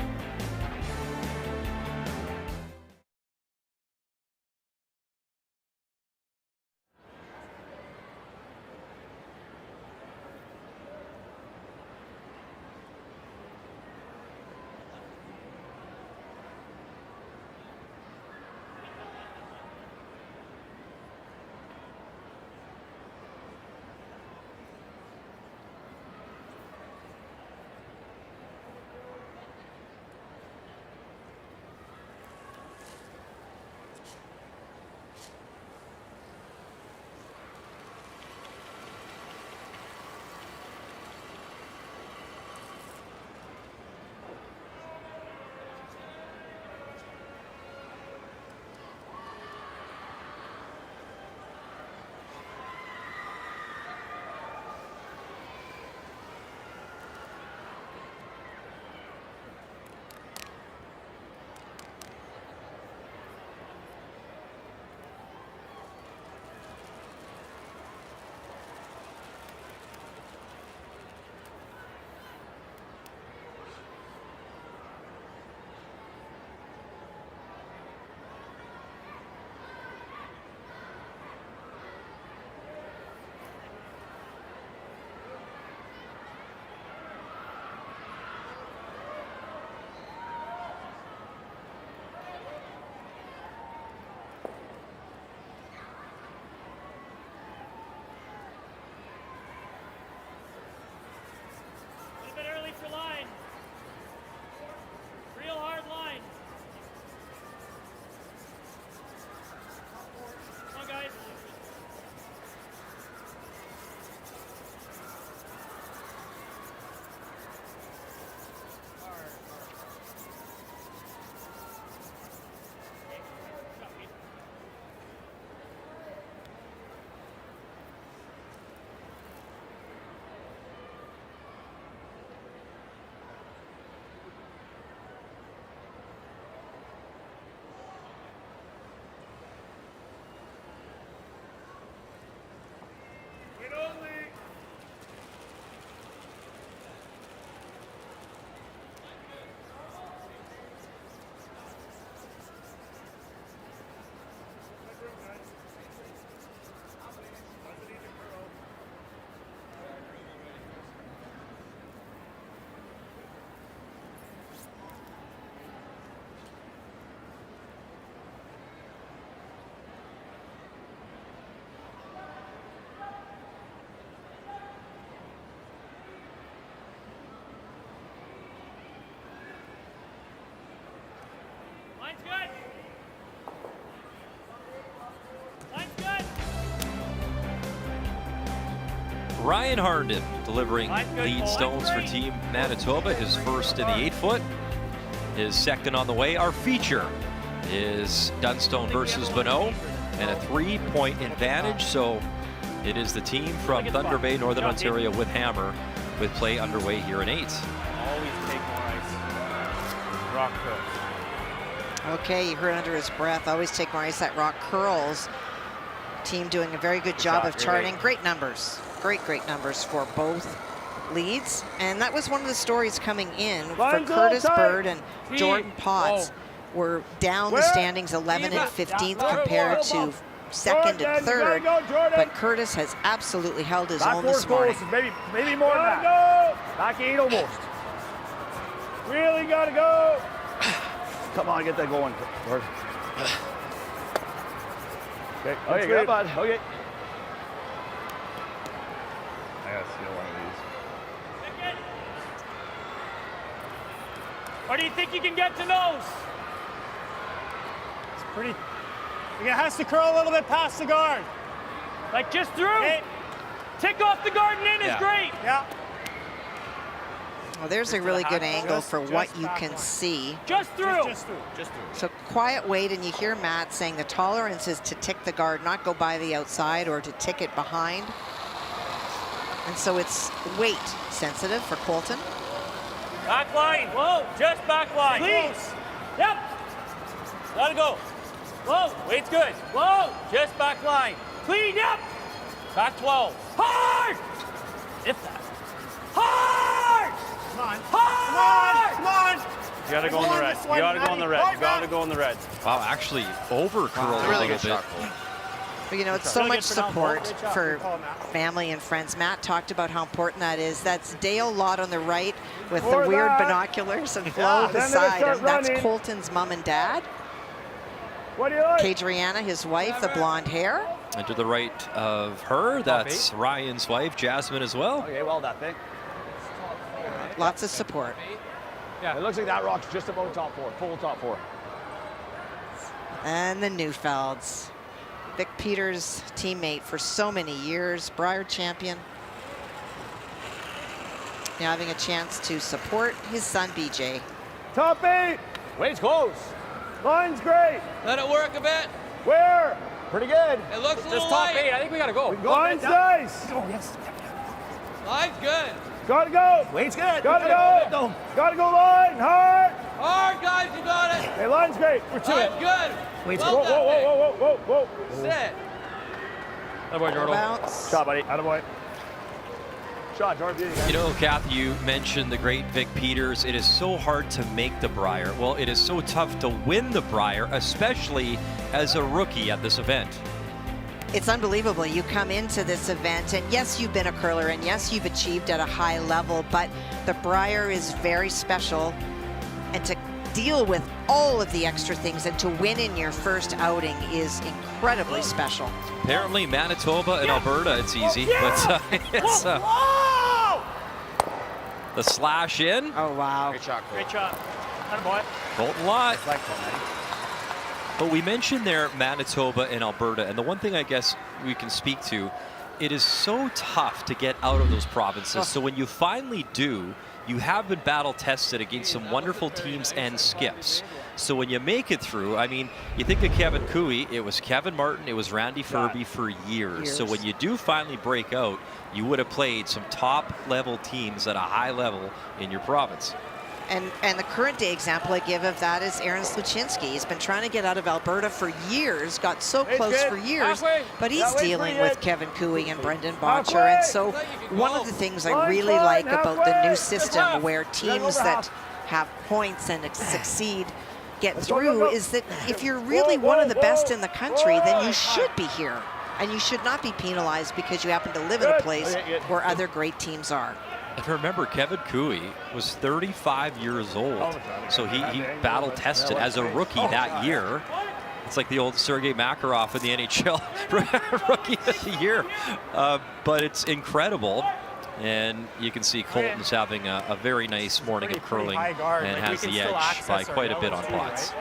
Ryan Harnden delivering lead stones for Team Manitoba. His first in the 8-foot. His second on the way. Our feature is Dunstone versus Bonot, and a 3-point advantage. So it is the team from Thunder Bay, Northern Ontario with hammer, with play underway here in 8. Always take more ice. Rock curls. Okay, you heard under his breath, always take more ice. That rock curls. Team doing a very good job of charting. Great numbers. Great numbers for both leads. And that was one of the stories coming in for Curtis Bird and Jordan Potts. Were down the standings 11th and 15th compared to 2nd and 3rd. But Curtis has absolutely held his own this morning. Maybe more than that. Back 8 almost. Really got to go. Come on, get that going. Okay, good, bud. Okay. I gotta steal one of these. Or do you think you can get to nose? It's pretty. It has to curl a little bit past the guard. Like just through. Tick off the guard and in is great. Yeah. Well, there's a really good angle for what you can see. Just through. Just through. So quiet weight, and you hear Matt saying the tolerance is to tick the guard, not go by the outside or to tick it behind. And so it's weight sensitive for Colton. Back line. Whoa, just back line. Please. Yep. Gotta go. Whoa, weight's good. Whoa, just back line. Clean, yep. Back 12. Hard! If that. Hard! Come on. Hard! Come on. You gotta go in the red. You gotta go in the red. You gotta go in the red. Wow, actually over curled a little bit. But you know, it's so much support for family and friends. Matt talked about how important that is. That's Dale Lott on the right with the weird binoculars and Flo beside him. That's Colton's mom and dad. What do you like? Kadriana, his wife, the blonde hair. And to the right of her, that's Ryan's wife, Jasmine, as well. Okay, well done, thank. Lots of support. Yeah, it looks like that rock's just about top 4, full top 4. And the Neufelds. Vic Peters' teammate for so many years, Brier champion. Now having a chance to support his son, BJ. Top 8. Weight's close. Line's great. Let it work a bit. Where? Pretty good. It looks a little Just top light. 8. I think we gotta go. Line's nice. Oh, yes. Line's good. Gotta go. Weight's good. Gotta go. Gotta go line. Hard. Hard, guys. You got it. Hey, line's great. We're to it. Line's good. Weight's Well good. done, Vic. Whoa. Sit. Attaboy, Jordan. Bounce. Shot, buddy. Attaboy. Shot, Jordan. You know, Kathy, you mentioned the great Vic Peters. It is so hard to make the Brier. Well, it is so tough to win the Brier, especially as a rookie at this event. It's unbelievable. You come into this event, and yes, you've been a curler, and yes, you've achieved at a high level, but the Brier is very special. And to deal with all of the extra things and to win in your first outing is incredibly special. Apparently, Manitoba and Alberta, it's easy, but it's the slash in. Oh, wow. Great shot. Great shot. Attaboy. Colton Lott. But we mentioned there Manitoba and Alberta, and the one thing I guess we can speak to, it is so tough to get out of those provinces. So when you finally do, you have been battle tested against some wonderful teams and skips. So when you make it through, I mean, you think of Kevin Cooey, it was Kevin Martin, it was Randy Furby for years. So when you do finally break out, you would have played some top level teams at a high level in your province. And the current day example I give of that is Aaron Sluchinski. He's been trying to get out of Alberta for years, got so close for years, but he's dealing with Kevin Cooey and Brendan Botcher. And so one of the things I really like about the new system where teams that have points and succeed get through is that if you're really one of the best in the country, then you should be here. And you should not be penalized because you happen to live in a place where other great teams are. And remember, Kevin Cooey was 35 years old, so he battle tested as a rookie that year. It's like the old Sergei Makarov in the NHL Rookie of the Year. But it's incredible. And you can see Colton's having a very nice morning of curling and has the edge by quite a bit on Potts.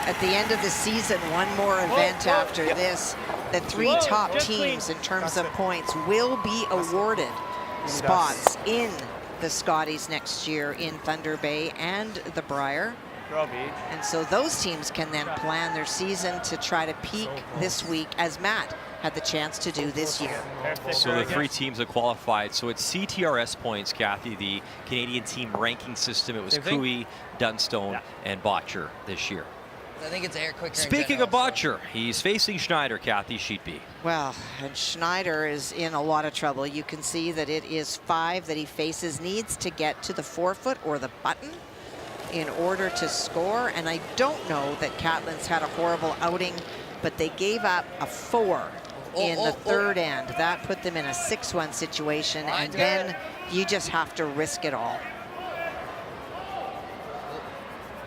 At the end of the season, one more event after this. The 3 top teams in terms of points will be awarded spots in the Scotties next year in Thunder Bay and the Brier. And so those teams can then plan their season to try to peak this week, as Matt had the chance to do this year. So the 3 teams that qualified. So it's CTRS points, Kathy, the Canadian team ranking system. It was Cooey, Dunstone, and Botcher this year. I think it's air quicker. Speaking of Botcher, he's facing Schneider, Kathy, sheet B. Well, and Schneider is in a lot of trouble. You can see that it is 5 that he faces, needs to get to the forefoot or the button in order to score. And I don't know that Catlin's had a horrible outing, but they gave up a 4 in the third end. That put them in a 6-1 situation, and then you just have to risk it all.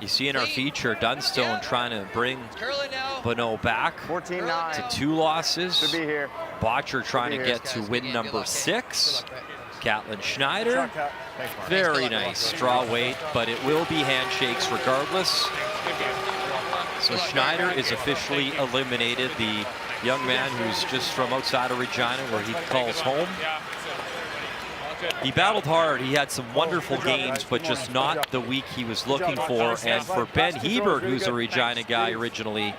You see in our feature, Dunstone trying to bring Bonot back to 2 losses. Should be here. Botcher trying to get to win number 6. Catlin Schneider, very nice draw weight, but it will be handshakes regardless. So Schneider is officially eliminated, the young man who's just from outside of Regina, where he calls home. He battled hard. He had some wonderful games, but just not the week he was looking for. And for Ben Hebert, who's a Regina guy originally,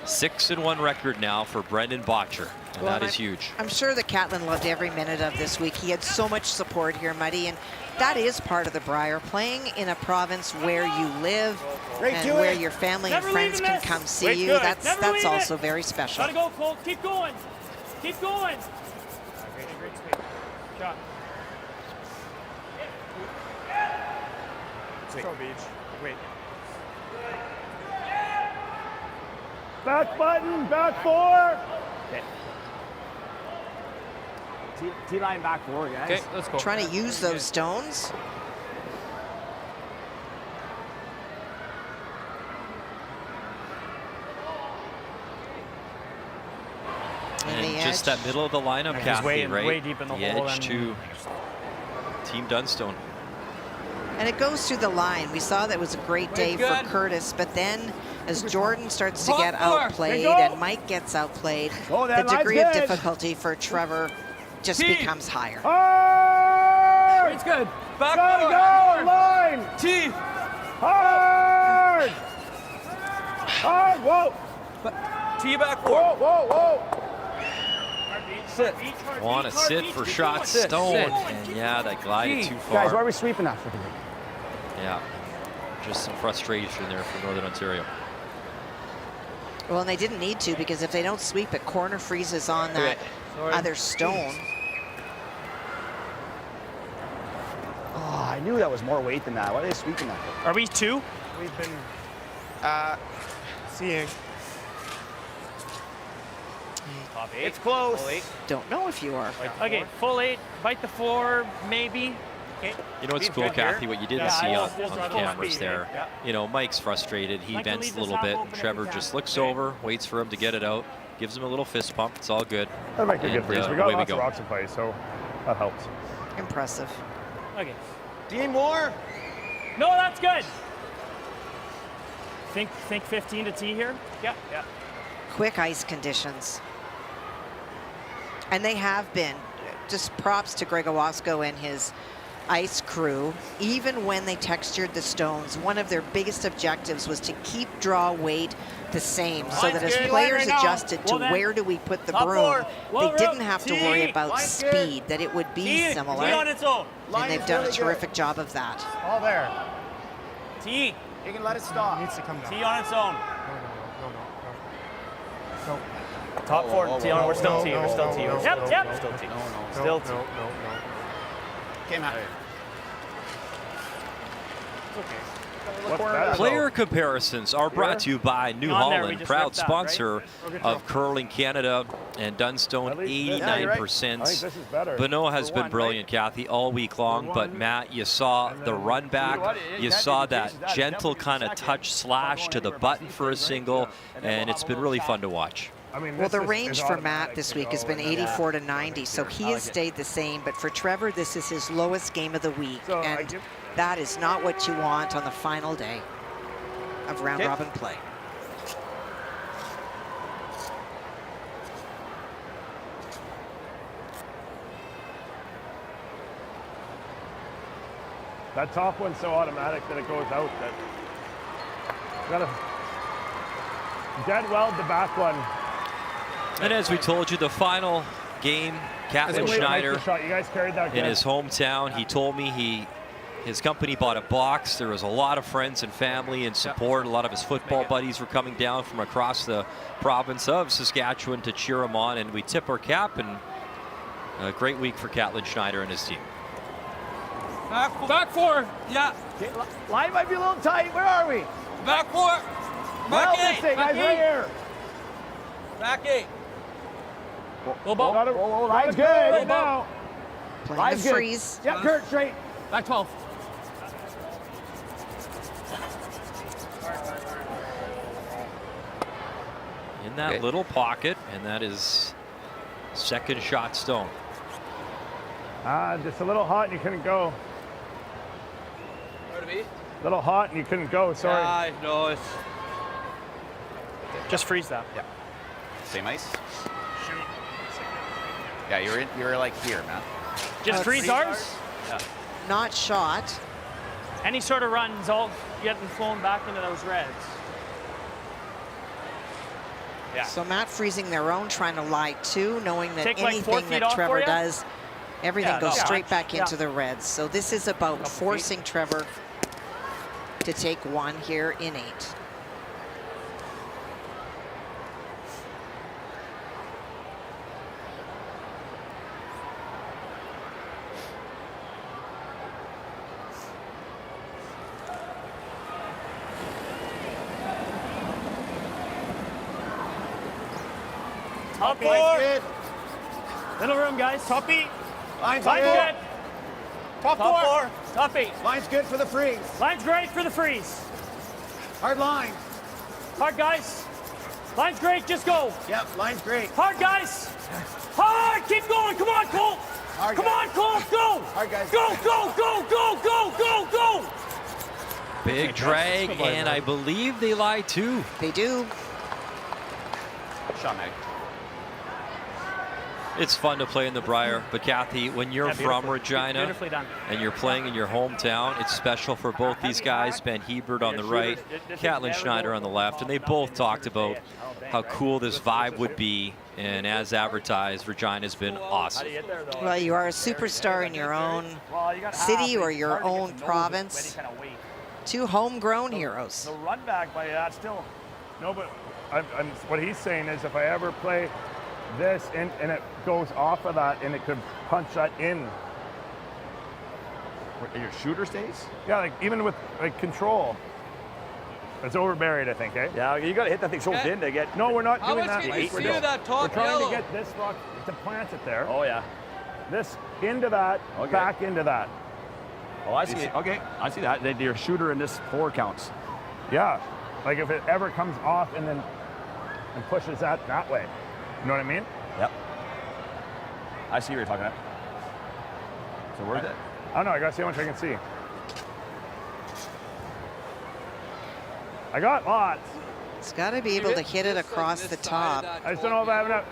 6-1 record now for Brendan Botcher, and that is huge. I'm sure that Catlin loved every minute of this week. He had so much support here, Muddy, and that is part of the Brier. Playing in a province where you live and where your family and friends can come see you, that's also very special. Gotta go, Cole. Keep going. Keep going. Great sweep. Shot. Let's go, Beach. Wait. Back button, back 4. Okay. T-line back 4, guys. Okay, let's go. Trying to use those stones. And just that middle of the lineup, Kathy, right? Way deep in the hole. Edge to Team Dunstone. And it goes through the line. We saw that was a great day for Curtis, but then as Jordan starts to get outplayed and Mike gets outplayed, the degree of difficulty for Trevor just becomes higher. Hard! It's good. Back gotta go, line! T. Hard! Hard, whoa! T back 4. Whoa, whoa, whoa! Sit. Want to sit for shot Stone, and yeah, that glided too far. Guys, why are we sweeping that for the week? Yeah, just some frustration there for Northern Ontario. Well, and they didn't need to, because if they don't sweep it, corner freezes on that other stone. Oh, I knew that was more weight than that. Why are they sweeping that? Are we 2? We've been seeing. Top 8. It's close. Full 8. Don't know if you are. Okay, full 8. Bite the 4, maybe. Okay. You know what's cool, Kathy, what you didn't see on the cameras there. You know, Mike's frustrated. He vents a little bit. Trevor just looks over, waits for him to get it out, gives him a little fist pump. It's all good. That might be good for you. We got lots go. of rocks to play, so that helps. Impressive. Okay. Dean Moore. No, that's good. Think 15 to tee here. Yeah. Quick ice conditions. And they have been. Just props to Greg Owasco and his ice crew. Even when they textured the stones, one of their biggest objectives was to keep draw weight the same, so that as players adjusted to where do we put the broom, they didn't have to worry about speed, that it would be similar. And they've done a terrific job of that. All there. T. You can let it stop. It needs to come down. T on its own. No. Top 4, T on. We're still T. We're still T. Yep. Still T. Still T. No. Came out. Player comparisons are brought to you by New Holland, proud sponsor of Curling Canada and Dunstone, 89%. Bonot has been brilliant, Kathy, all week long, but Matt, you saw the run back, you saw that gentle kind of touch slash to the button for a single, and it's been really fun to watch. Well, the range for Matt this week has been 84 to 90, so he has stayed the same. But for Trevor, this is his lowest game of the week, and that is not what you want on the final day of round-robin play. That top one's so automatic that it goes out that gotta dead weld the back one. And as we told you, the final game, Catlin Schneider You guys carried that in his hometown. He told me his company bought a box. There was a lot of friends and family and support. A lot of his football buddies were coming down from across the province of Saskatchewan to cheer him on, and we tip our cap, and a great week for Catlin Schneider and his team. Back four. Yeah. Okay, line might be a little tight. Where are we? Back four. Well, Back this eight. thing, Back guys, right eight. here. Back eight. Go ball. Line's good right now. Playing Line's the good. freeze. Yep, Kurt, straight. Back 12. In that little pocket, and that is second shot stone. Just a little hot and you couldn't go. Where to be? A little hot and you couldn't go, sorry. I know it's. Just freeze that. Yeah. Same ice? Yeah, you're like here, man. Just freeze ours. Yeah. Not shot. Any sort of runs, all getting flown back into those reds. Yeah. So Matt freezing their own, trying to lie too, knowing that Take like 4 anything feet that off for Trevor you? does, everything Yeah, goes no. straight back Yeah. into the reds. So this is about forcing Trevor to take one here in 8. Top four. Little room, guys. Top 8. Line's Line's good. good. Top four. Top 8. Line's good for the freeze. Line's great for the freeze. Hard line. Hard, guys. Line's great. Just go. Yep, line's great. Hard, guys. Hard. Keep going. Come on, Cole. Hard, Come guys. on, Cole. Go. Hard, guys. Go, go, go, go, go, go, go. Big drag, and I believe they lie too. They do. Shot, Meg. It's fun to play in the Brier, but Kathy, when you're from Regina Beautifully done. and you're playing in your hometown, it's special for both these guys. Ben Hebert on the right, Catlin Schneider on the left, and they both talked about how cool this vibe would be, and as advertised, Regina's been awesome. Well, you are a superstar in your own city or your own province. 2 homegrown heroes. The run back by that still. No, but what he's saying is if I ever play this and it goes off of that and it could punch that in. Your shooter stays? Yeah, like even with like control. It's overburied, I think, eh? Yeah, you got to hit that thing so thin to get. No, we're not How doing much that. can you see We're of that top We're trying yellow? to get this rock to plant it there. Oh yeah. This into that, back into that. Oh, I see it. Okay, I see that. Your shooter in this 4 counts. Yeah, like if it ever comes off and then pushes that way. You know what I mean? Yep. I see what you're talking about. So where's it? I don't know. I gotta see how much I can see. I got lots. It's got to be able to hit it across the top. I just don't know if I have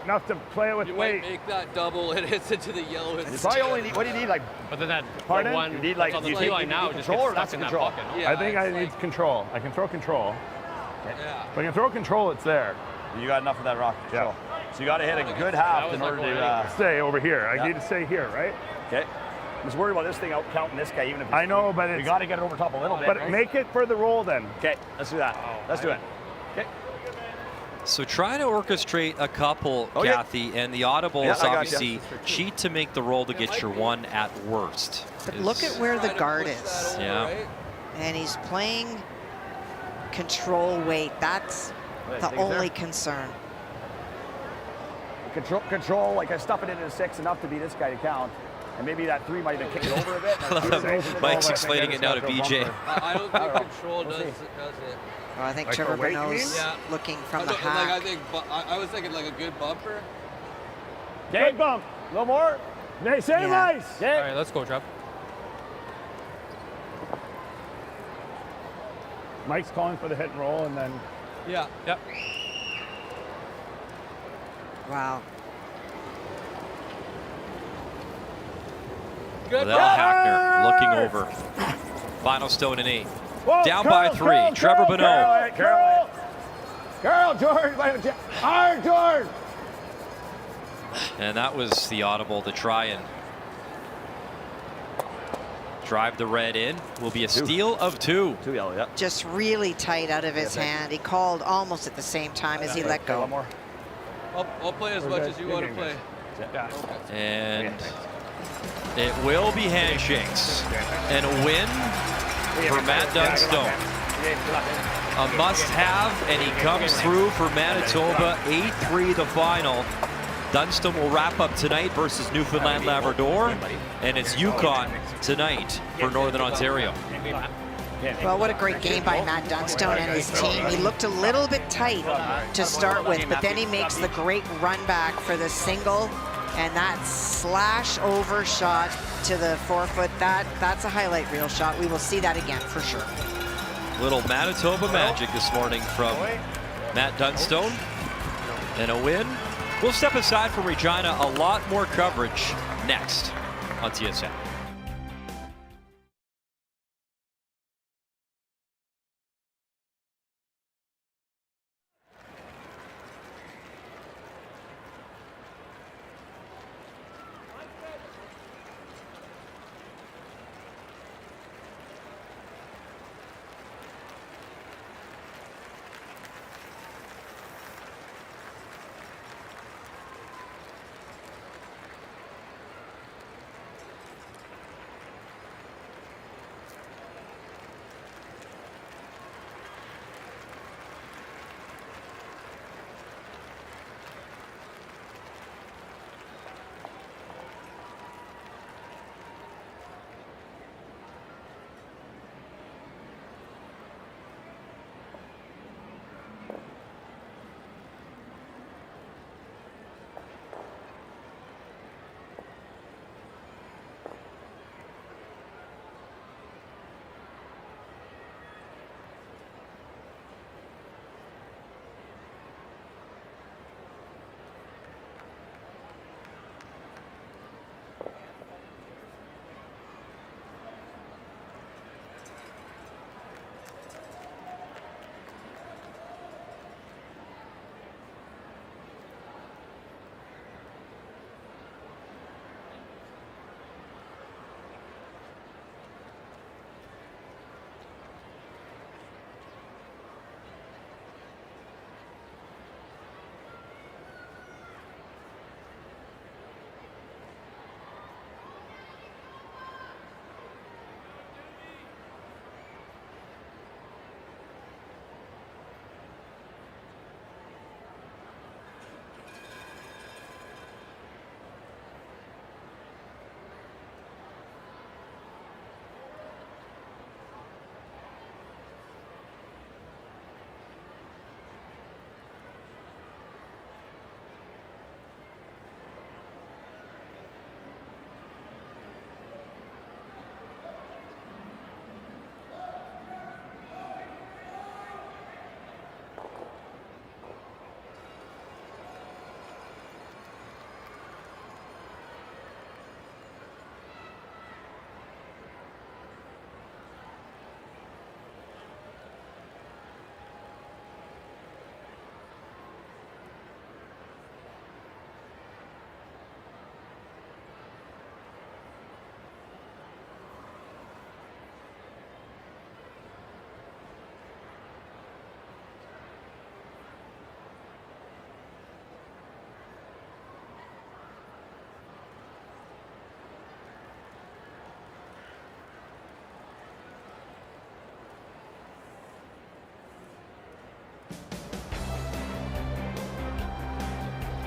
enough to play it with You weight. might make that double and it hits into the yellow. You probably only need. What do you need? Like. But then that Pardon? one You need like. on the You tee line need now just control or gets that's stuck in that control. bucket. No? Yeah, I think I it's need like- control. I can throw control. Yeah. If I can throw control, it's there. You got enough of that rock to control. So you got to hit a good That half was in not order going to. Stay over here. I need to stay here, right? Okay. I'm just worried about this thing out counting this guy even if. I know, but We it's. got to get it over top a little bit. But right? make it for the roll then. Okay, let's do that. Let's do it. Okay. So trying to orchestrate a couple, Okay. Kathy, and the audible Yeah, is I got obviously cheat to make the roll to get your 1 at worst. But look at where the Try to guard push is. that over, Yeah. right? And he's playing control weight. That's the only concern. Control. Like I stuff it into the 6 enough to be this guy to count, and maybe that 3 might even kick it over a bit. Mike's explaining it now to BJ. I don't think control does it. Well, I think Like Trevor for weight, you Bonot's mean? Yeah. looking from I the don't- like, I hack. think I was thinking like a good bumper. Okay, bump. A little more. Hey, same Yeah. ice. All right, let's go, Trev. Mike's calling for the hit and roll, and then Yeah. Yep. Wow. Without Hackner looking over. Final stone and 8. Whoa, Down curl, by 3. curl, Trevor curl, Bonot. Curl, Jordan. Hard, Jordan. And that was the audible to try and drive the red in. Will be a steal of 2. 2 yellow, yeah. Just really tight out of his hand. He called almost at the same time as he let go. One more. I'll play as much as you want to play. Yeah. And it will be handshakes. And a win for Matt Dunstone. A must-have, and he comes through for Manitoba. 8-3 the final. Dunstone will wrap up tonight versus Newfoundland Labrador, and it's Yukon tonight for Northern Ontario. Well, what a great game by Matt Dunstone and his team. He looked a little bit tight to start with, but then he makes the great run back for the single, and that slash over shot to the forefoot, that's a highlight reel shot. We will see that again for sure. Little Manitoba magic this morning from Matt Dunstone, and a win. We'll step aside from Regina. A lot more coverage next on TSN.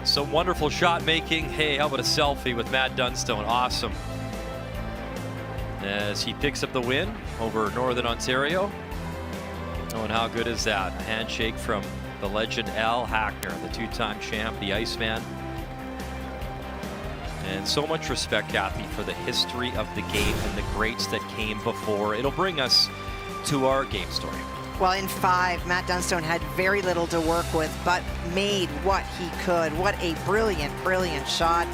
Some wonderful shot making. Hey, how about a selfie with Matt Dunstone? Awesome. As he picks up the win over Northern Ontario. Oh, and how good is that? A handshake from the legend Al Hackner, the two-time champ, the Iceman. And so much respect, Kathy, for the history of the game and the greats that came before. It'll bring us to our game story. Well, in 5, Matt Dunstone had very little to work with, but made what he could. What a brilliant, brilliant shot.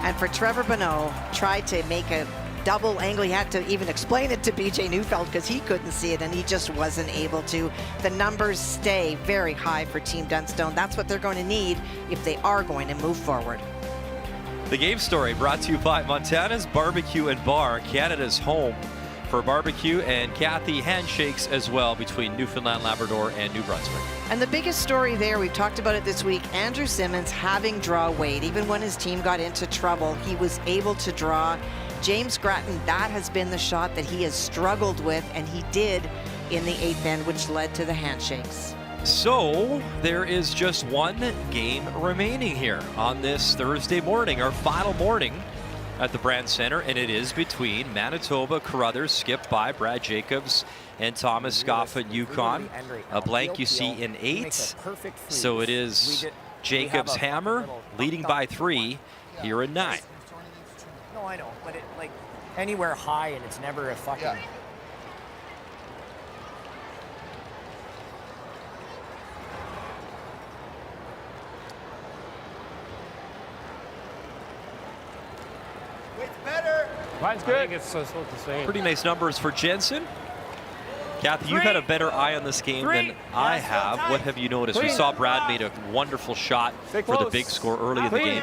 And for Trevor Bonot, tried to make a double angle. He had to even explain it to BJ Neufeld because he couldn't see it, and he just wasn't able to. The numbers stay very high for Team Dunstone. That's what they're going to need if they are going to move forward. The game story brought to you by Montana's Barbecue and Bar, Canada's home for barbecue, and Kathy, handshakes as well between Newfoundland, Labrador, and New Brunswick. And the biggest story there, we've talked about it this week, Andrew Simmons having draw weight. Even when his team got into trouble, he was able to draw. James Grattan, that has been the shot that he has struggled with, and he did in the 8th end, which led to the handshakes. So there is just one game remaining here on this Thursday morning, our final morning at the Brand Center, and it is between Manitoba Carruthers, skipped by Brad Jacobs, and Thomas Scoffin, Yukon. A blank you see in 8. So it is Jacobs Hammer leading by 3 here in 9. No, I know, but it like anywhere high and it's never a fucking. Yeah. Mine's good. I think it's so the same. Pretty nice numbers for Jensen. Kathy, you've had a better eye on this game than I have. What have you noticed? We saw Brad made a wonderful shot for the big score early in the game.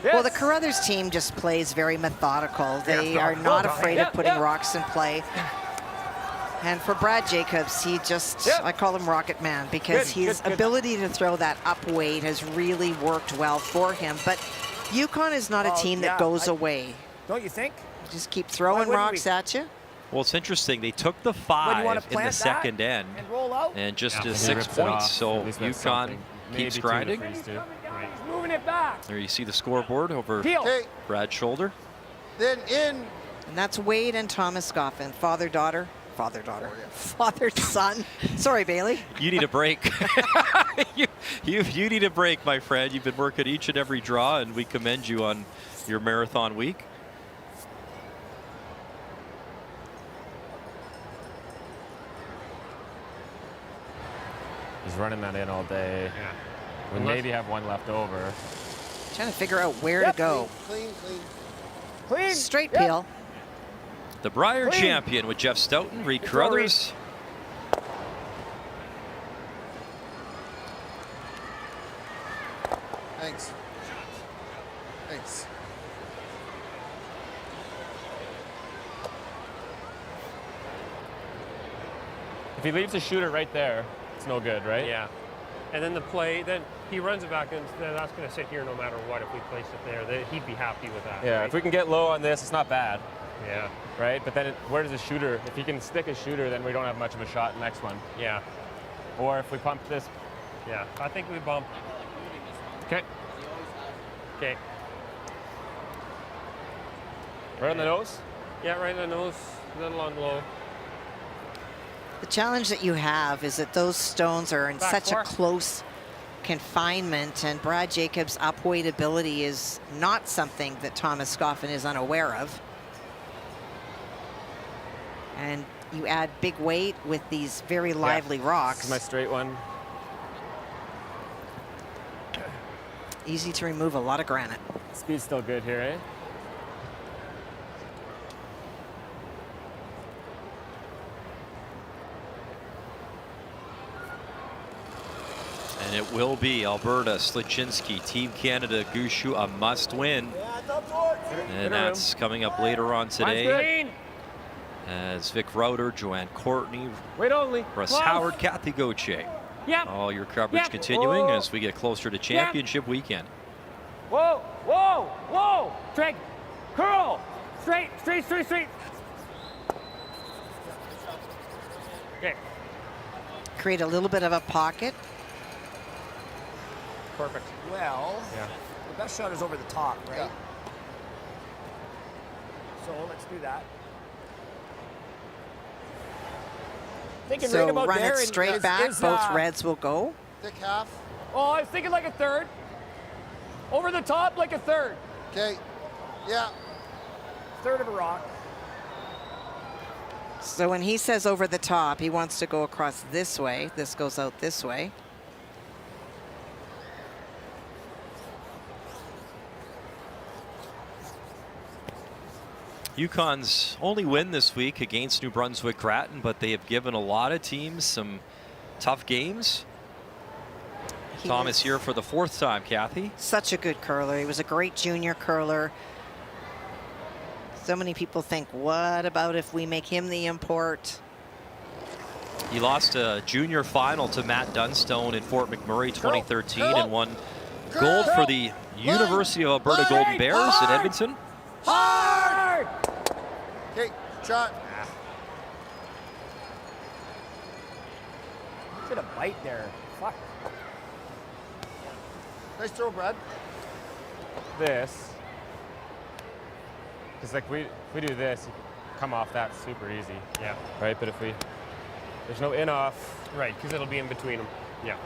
Well, the Carruthers team just plays very methodical. They are not afraid of putting rocks in play. And for Brad Jacobs, he just, I call him Rocket Man, because his ability to throw that up weight has really worked well for him. But Yukon is not a team that goes away. Don't you think? Just keep throwing rocks at you. Well, it's interesting. They took the 5 in the second end and just 6 points. So Yukon keeps grinding. Moving it back. There you see the scoreboard over Brad's shoulder. Then in. And that's Wade and Thomas Scoffin, father-daughter. Father-son. Sorry, Bailey. You need a break. you need a break, my friend. You've been working each and every draw, and we commend you on your marathon week. He's running that in all day. We maybe have one left over. Trying to figure out where to go. Clean. Straight peel. The Brier champion with Jeff Stoughton, Reed Carruthers. Thanks. If he leaves the shooter right there, it's no good, right? Yeah. And then the play, then he runs it back, and then that's going to sit here no matter what. If we place it there, he'd be happy with that. Yeah, right? if we can get low on this, it's not bad. Yeah. Right? But then where does the shooter, if he can stick a shooter, then we don't have much of a shot next one. Yeah. Or if we pump this. Yeah, I think we bump. Okay. Okay. Right on the nose? Yeah, right on the nose, then along low. The challenge that you have is that those stones are in such a close confinement, and Brad Jacobs' upweight ability is not something that Thomas Scoffin is unaware of. And you add big weight with these very lively rocks. This is my straight one. Easy to remove a lot of granite. Speed's still good here, eh? And it will be Alberta, Sliczynski, Team Canada, Gushu, a must win. And that's coming up later on today. As Vic Rauter, Joanne Courtney, Russ Howard, Kathy Gauthier. All your coverage continuing as we get closer to championship weekend. Whoa, whoa, whoa. Drag, curl. Straight. Okay. Create a little bit of a pocket. Perfect. Well, the best shot is over the top, right? Yeah. So let's do that. So run it straight back, both reds will go. Thick half. Oh, I was thinking like a third. Over the top, like a third. Okay. Yeah. Third of a rock. So when he says over the top, he wants to go across this way. This goes out this way. UConn's only win this week against New Brunswick Grattan, but they have given a lot of teams some tough games. Thomas here for the 4th time, Kathy. Such a good curler. He was a great junior curler. So many people think, what about if we make him the import? He lost a junior final to Matt Dunstone in Fort McMurray 2013 and won gold for the University of Alberta Golden Bears in Edmonton. Hard! Okay, shot. Get a bite there. Fuck. Nice throw, Brad. This. Because like if we do this, you can come off that super easy. Yeah. Right, but if there's no in off. Right, because it'll be in between them. Yeah.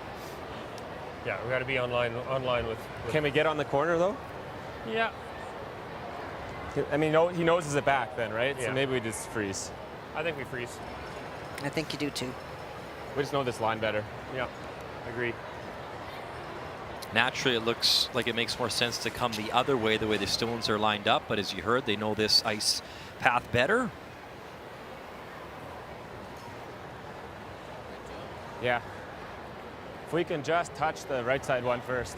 Yeah, we got to be online with. Can we get on the corner though? Yeah. I mean, he noses it back then, right? Yeah. So maybe we just freeze. I think we freeze. I think you do too. We just know this line better. Yeah, agree. Naturally, it looks like it makes more sense to come the other way, the way the stones are lined up. But as you heard, they know this ice path better. Yeah. If we can just touch the right side one first.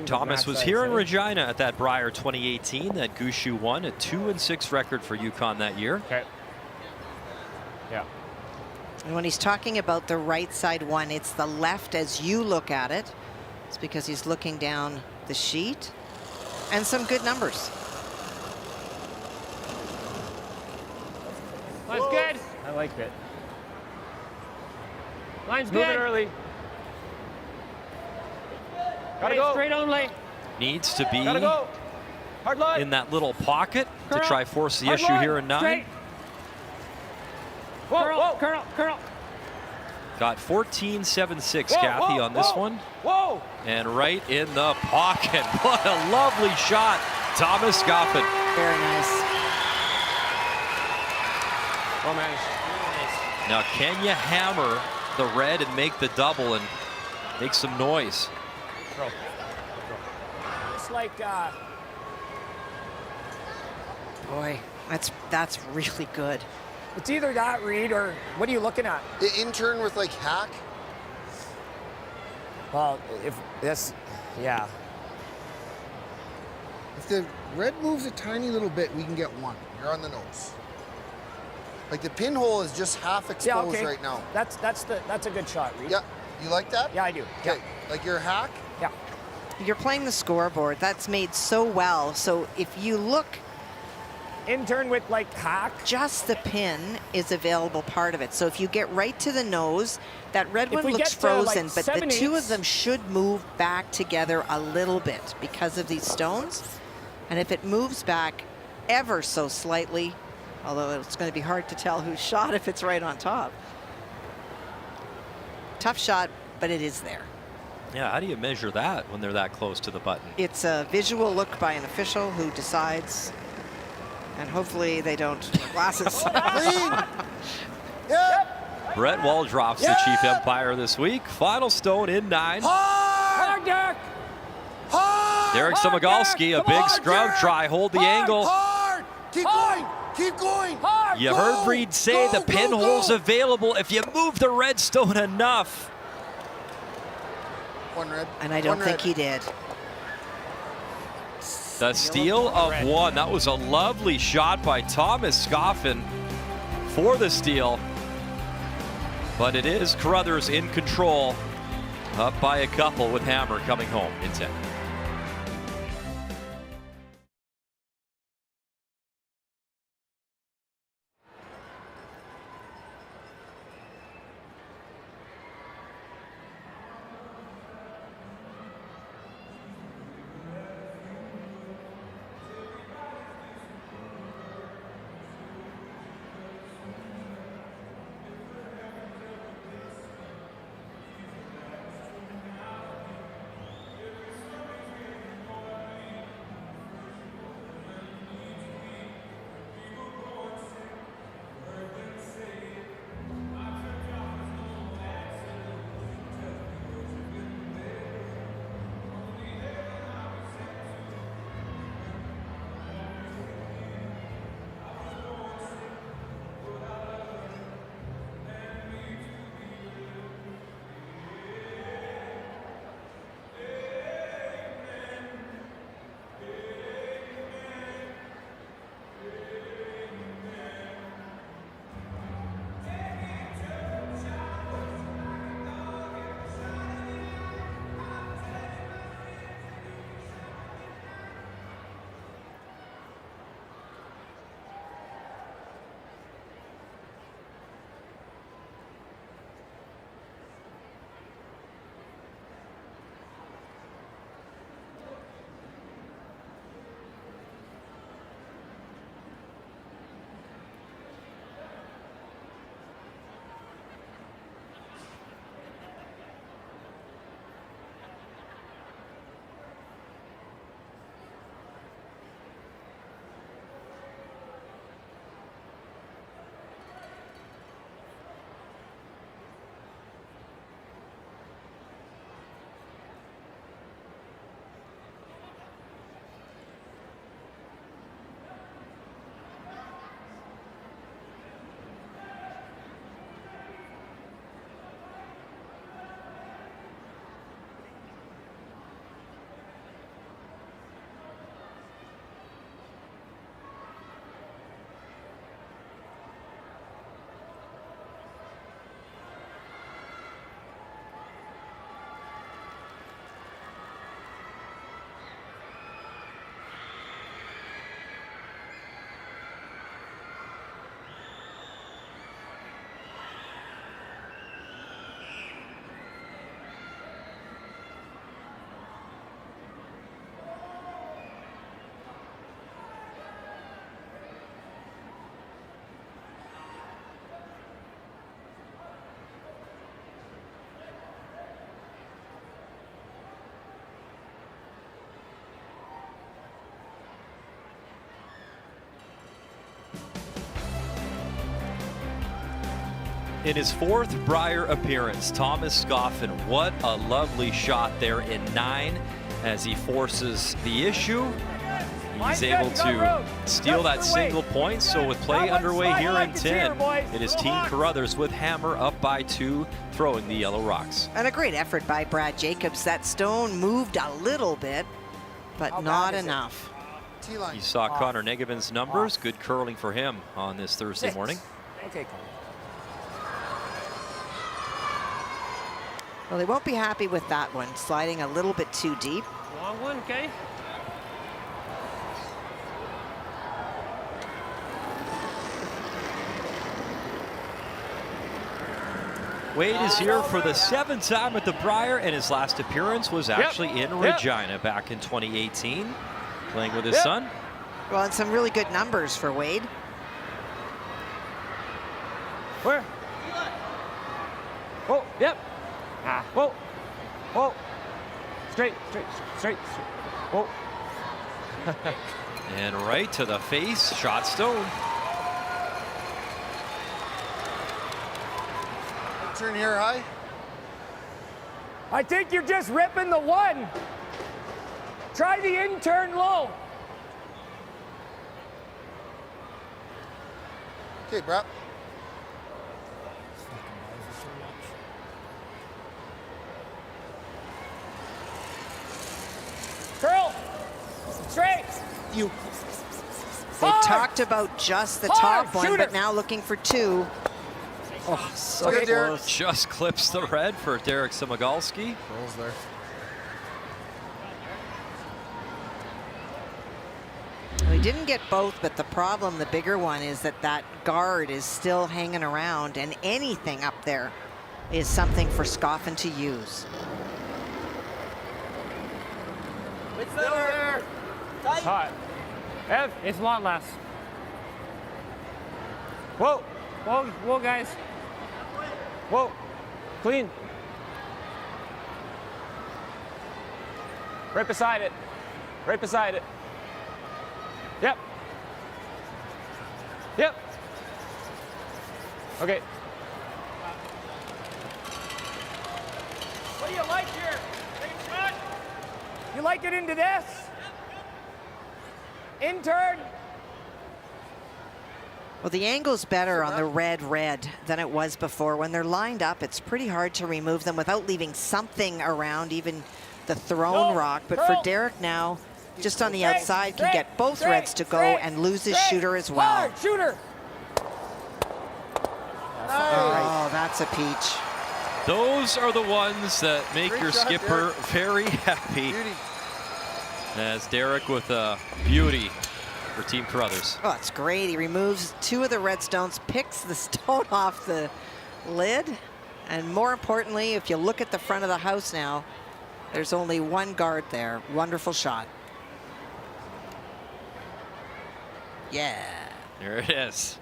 Thomas was here in Regina at that Brier 2018, that Gushu won, a 2-6 record for UConn that year. Okay. Yeah. And when he's talking about the right side one, it's the left as you look at it. It's because he's looking down the sheet. And some good numbers. Line's good. I like it. Line's good. Moving early. Gotta go. Straight only. Needs to be go. Hard line. In that little pocket to try force the issue line. here in 9. Straight. Whoa, curl. Got 14.76, Kathy, on this one. Whoa! And right in the pocket. What a lovely shot, Thomas Goffin. Very nice. Well managed. Now, can you hammer the red and make the double and make some noise? Throw. Just like, boy, that's really good. It's either that, Reed, or what are you looking at? The intern with like hack. Well, if this, yeah. If the red moves a tiny little bit, we can get 1. You're on the nose. Like the pinhole is just half exposed right now. That's a good shot, Reed. Yeah. You like that? Yeah, I do. Okay. Yeah. Like your hack? Yeah. You're playing the scoreboard. That's made so well. So if you look, intern with like hack, just the pin is available part of it. So if you get right to the nose, that red one looks frozen, but the 2 of them should move back together a little bit because of these stones. And if it moves back ever so slightly, although it's going to be hard to tell who's shot if it's right on top. Tough shot, but it is there. Yeah, how do you measure that when they're that close to the button? It's a visual look by an official who decides, and hopefully they don't wear glasses. Brett Waldrop's the chief umpire this week. Final stone in 9. Hard, Derek! Derek Somogalski, a big scrub try, hold the angle. Hard! Keep going! Keep going! Hard! You heard Reed say the pinhole's available if you move the red stone enough. 1 red. And I don't think he did. The steal of 1. That was a lovely shot by Thomas Scoffin for the steal. But it is Carruthers in control, up by a couple with Hammer coming home in 10. In his 4th Brier appearance, Thomas Scoffin, what a lovely shot there in 9 as he forces the issue. He's able to steal that single point, so with play underway here in 10, it is Team Carruthers with Hammer up by 2, throwing the yellow rocks. And a great effort by Brad Jacobs. That stone moved a little bit, but not enough. You saw Connor Negavin's numbers. Good curling for him on this Thursday morning. Okay, Connor. Well, they won't be happy with that one, sliding a little bit too deep. Long one, okay. Wade is here for the 7th time at the Brier, and his last appearance was actually in Regina back in 2018, playing with his son. Well, and some really good numbers for Wade. Where? Whoa, yep. Whoa, whoa. Straight. Whoa. And right to the face, shot stone. Turn here high. I think you're just ripping the 1. Try the in-turn low. Okay, Brett. Curl. Straight. You. They talked about just the top one, but now looking for 2. Oh, so close. Just clips the red for Derek Samagalski. Rolls there. We didn't get both, but the problem, the bigger one, is that that guard is still hanging around, and anything up there is something for Scoffin to use. It's there. It's hot. Ev, it's a lot less. Whoa, whoa, guys. Whoa, clean. Right beside it. Right beside it. Yep. Yep. Okay. What do you like here? Take a shot. You like it into this? In turn. Well, the angle's better on the red than it was before. When they're lined up, it's pretty hard to remove them without leaving something around, even the thrown rock. But for Derek now, just on the outside, can get both reds to go and lose his shooter as well. Hard, shooter. Oh, that's a peach. Those are the ones that make your skipper very happy. As Derek with a beauty for Team Carruthers. Oh, it's great. He removes 2 of the red stones, picks the stone off the lid. And more importantly, if you look at the front of the house now, there's only 1 guard there. Wonderful shot. Yeah. There it is.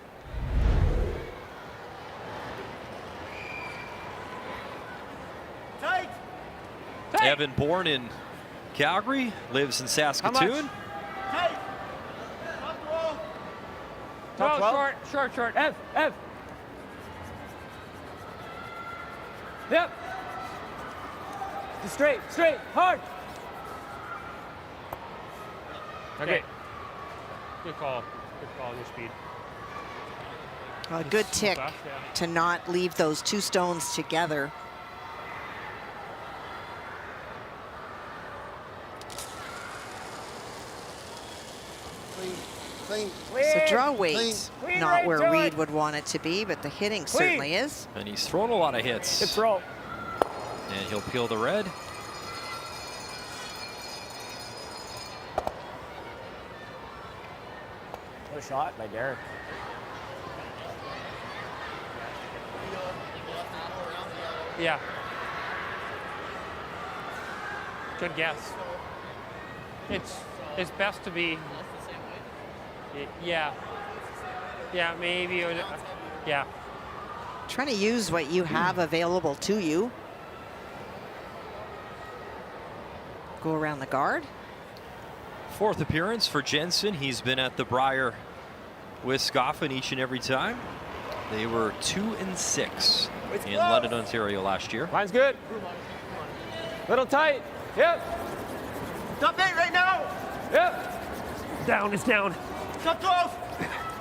Tight. Evan, born in Calgary, lives in Saskatoon. Tight. Top 12. Short. Ev. Yep. Straight, hard. Okay. Good call on your speed. A good tick to not leave those 2 stones together. Clean. So draw weight, not where Reed would want it to be, but the hitting certainly is. And he's thrown a lot of hits. Good throw. And he'll peel the red. What a shot by Derek. Yeah. Good guess. It's best to be. Yeah. Yeah, maybe. Yeah. Trying to use what you have available to you. Go around the guard. 4th appearance for Jensen. He's been at the Brier with Scoffin each and every time. They were 2-6 in London, Ontario last year. Line's good. Little tight. Yep. Top 8 right now. Yep. Down is down. Top 12.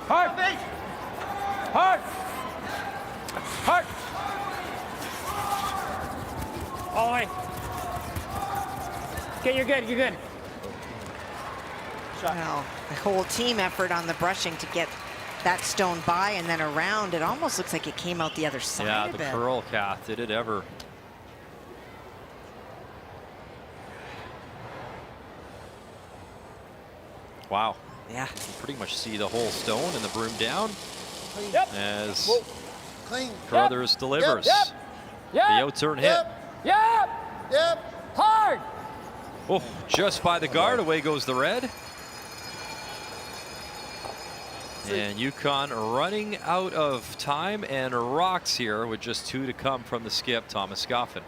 Hard. Top 8. Hard. Hard. All the way. Okay, you're good. You're good. Well, the whole team effort on the brushing to get that stone by and then around. It almost looks like it came out the other side Yeah, a the bit. curl, Kath. Did it ever? Wow. Yeah. You can pretty much see the whole stone and the broom down. Yep. As Clean. Carruthers delivers. Yep. Yep. The out-turn hit. Yep. Yep. Hard. Oh, just by the guard, away goes the red. And UConn running out of time and rocks here with just 2 to come from the skip, Thomas Scoffin.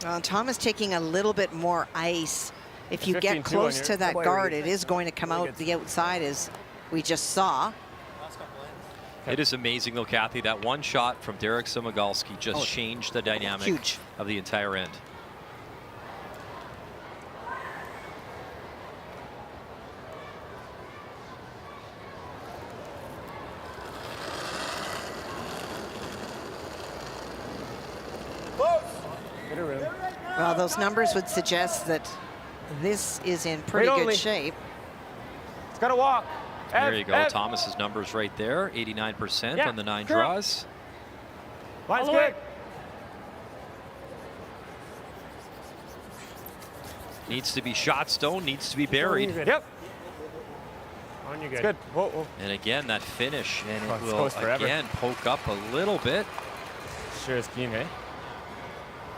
Well, Thomas taking a little bit more ice. If you get 15-2 close on to your- that guard, it is going to come out the outside, as we just saw. It is amazing, though, Kathy, that one shot from Derek Samagalski just changed the dynamic Huge. of the entire end. Well, those numbers would suggest that this is in pretty Wait good only. shape. It's got to walk. There you go. Thomas's numbers right there, 89% Yeah, on the 9 curl. draws. Line's All the way. good. Needs to be shot stone, needs to be buried. Yep. On you good. Good. Whoa, whoa. And again, that finish, and Oh, it this will goes forever. again poke up a little bit. Sure is keen, eh?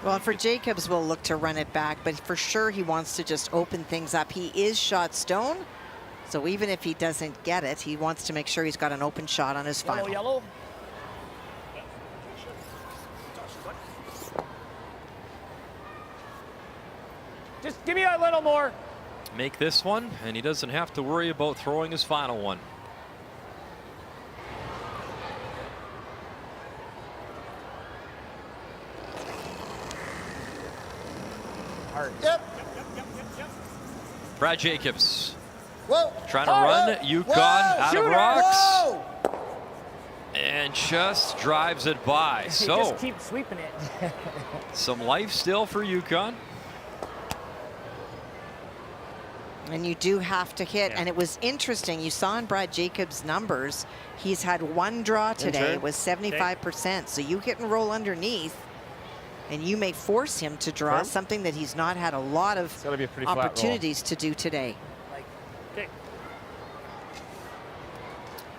Well, for Jacobs, we'll look to run it back, but for sure he wants to just open things up. He is shot stone, so even if he doesn't get it, he wants to make sure he's got an open shot on his final. Yellow. Just give me a little more. Make this one, and he doesn't have to worry about throwing his final one. Yep. Brad Jacobs Whoa. trying to run UConn out Shooter. of rocks. Whoa. And just drives it by. He So just keep sweeping it. some life still for UConn. And you do have to hit, and it was interesting. You saw in Brad Jacobs' numbers, he's had one draw today. It was 75%. So you hit and roll underneath, and you may force him to draw something that he's not had a lot of gotta be a pretty flat roll. opportunities to do today. Okay.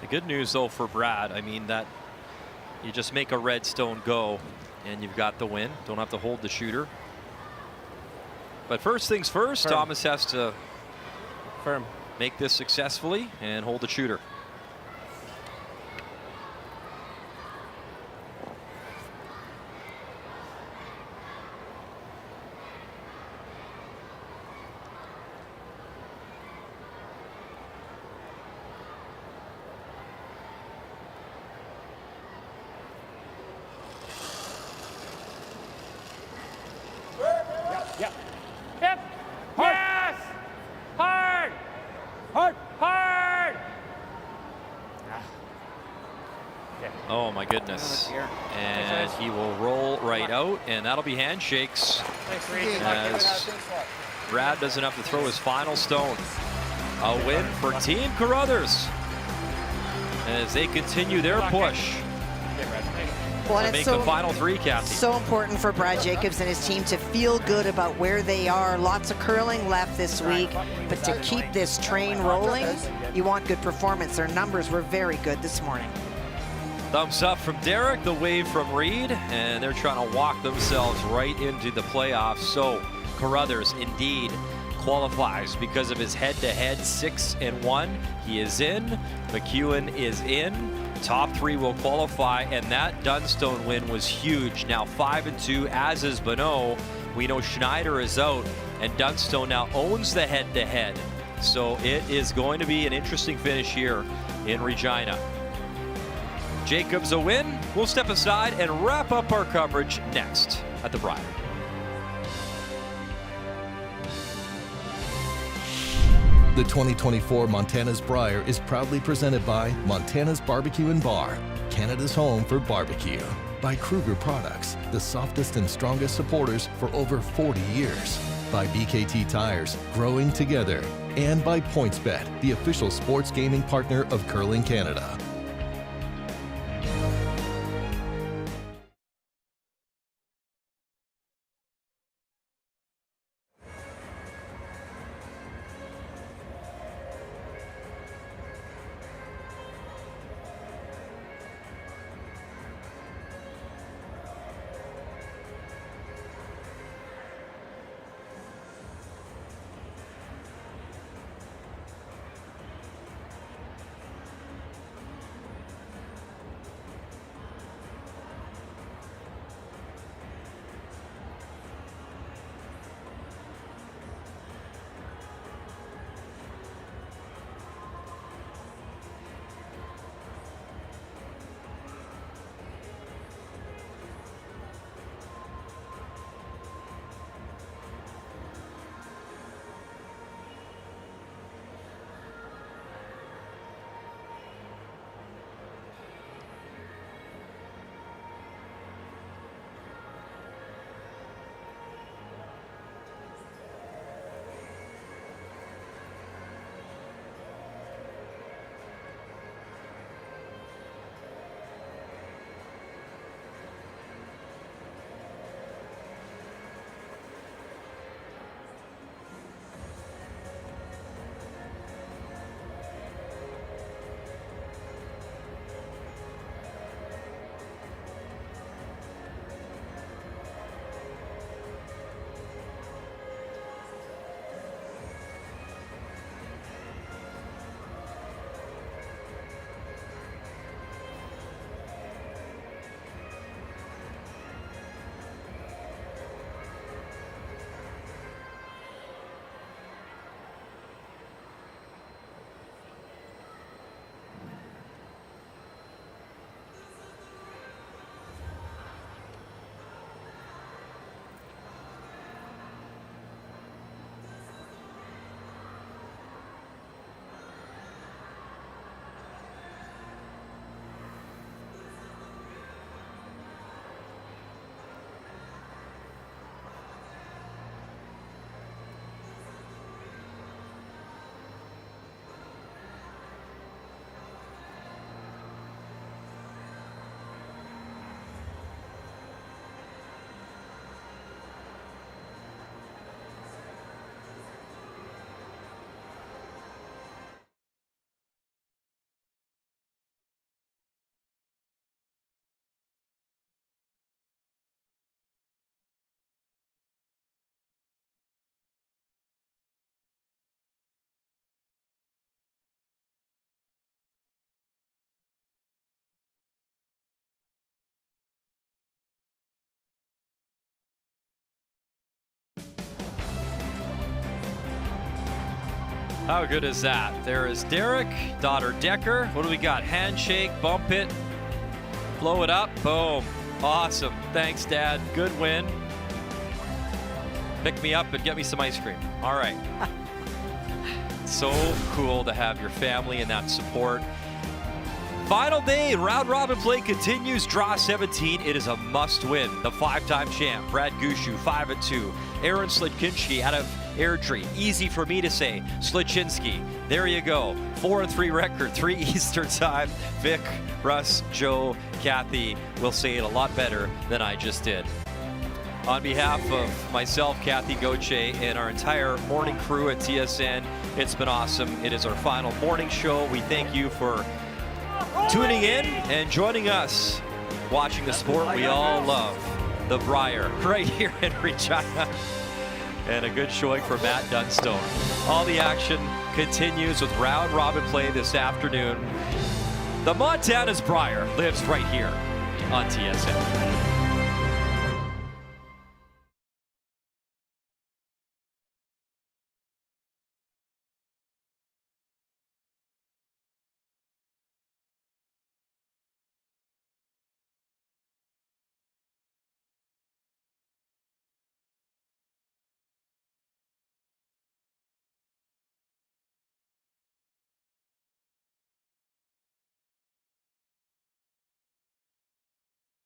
The good news, though, for Brad, I mean, that you just make a red stone go, and you've got the win. Don't have to hold the shooter. But first things first, Thomas has to make this successfully and hold the shooter. Yep. Yep. Yes. Hard. Hard. Hard. Oh my goodness. And he will roll right out, and that'll be handshakes. Thanks, Reed. As Brad doesn't have to throw his final stone. A win for Team Carruthers as they continue their push Well, to and make it's the final 3, Kathy. so important for Brad Jacobs and his team to feel good about where they are. Lots of curling left this week, but to keep this train rolling, you want good performance. Their numbers were very good this morning. Thumbs up from Derek, the wave from Reed, and they're trying to walk themselves right into the playoffs. So Carruthers indeed qualifies because of his head-to-head 6-1. He is in. McEwen is in. Top 3 will qualify, and that Dunstone win was huge. Now 5-2, as is Bonot. We know Schneider is out, and Dunstone now owns the head-to-head. So it is going to be an interesting finish here in Regina. Jacobs a win. We'll step aside and wrap up our coverage next at the Brier. The 2024 Montana's Brier is proudly presented by Montana's Barbecue and Bar, Canada's home for barbecue. By Kruger Products, the softest and strongest supporters for over 40 years. By BKT Tires, growing together. And by PointsBet, the official sports gaming partner of Curling Canada. How good is that? There is Derek, daughter Decker. What do we got? Handshake, bump it, blow it up, boom. Awesome. Thanks, Dad. Good win. Pick me up and get me some ice cream. All right. So cool to have your family and that support. Final day, round robin play continues. Draw 17. It is a must win. The 5-time champ, Brad Gushu, 5-2. Aaron Slitkinski out of Airdrie. Easy for me to say. Slitchinski. There you go. 4-3 record, 3 Eastern time. Vic, Russ, Joe, Kathy will say it a lot better than I just did. On behalf of myself, Kathy Goche, and our entire morning crew at TSN, it's been awesome. It is our final morning show. We thank you for tuning in and joining us, watching the sport we all love, the Brier, right here in Regina. And a good showing for Matt Dunstone. All the action continues with round robin play this afternoon. The Montana's Brier lives right here on TSN.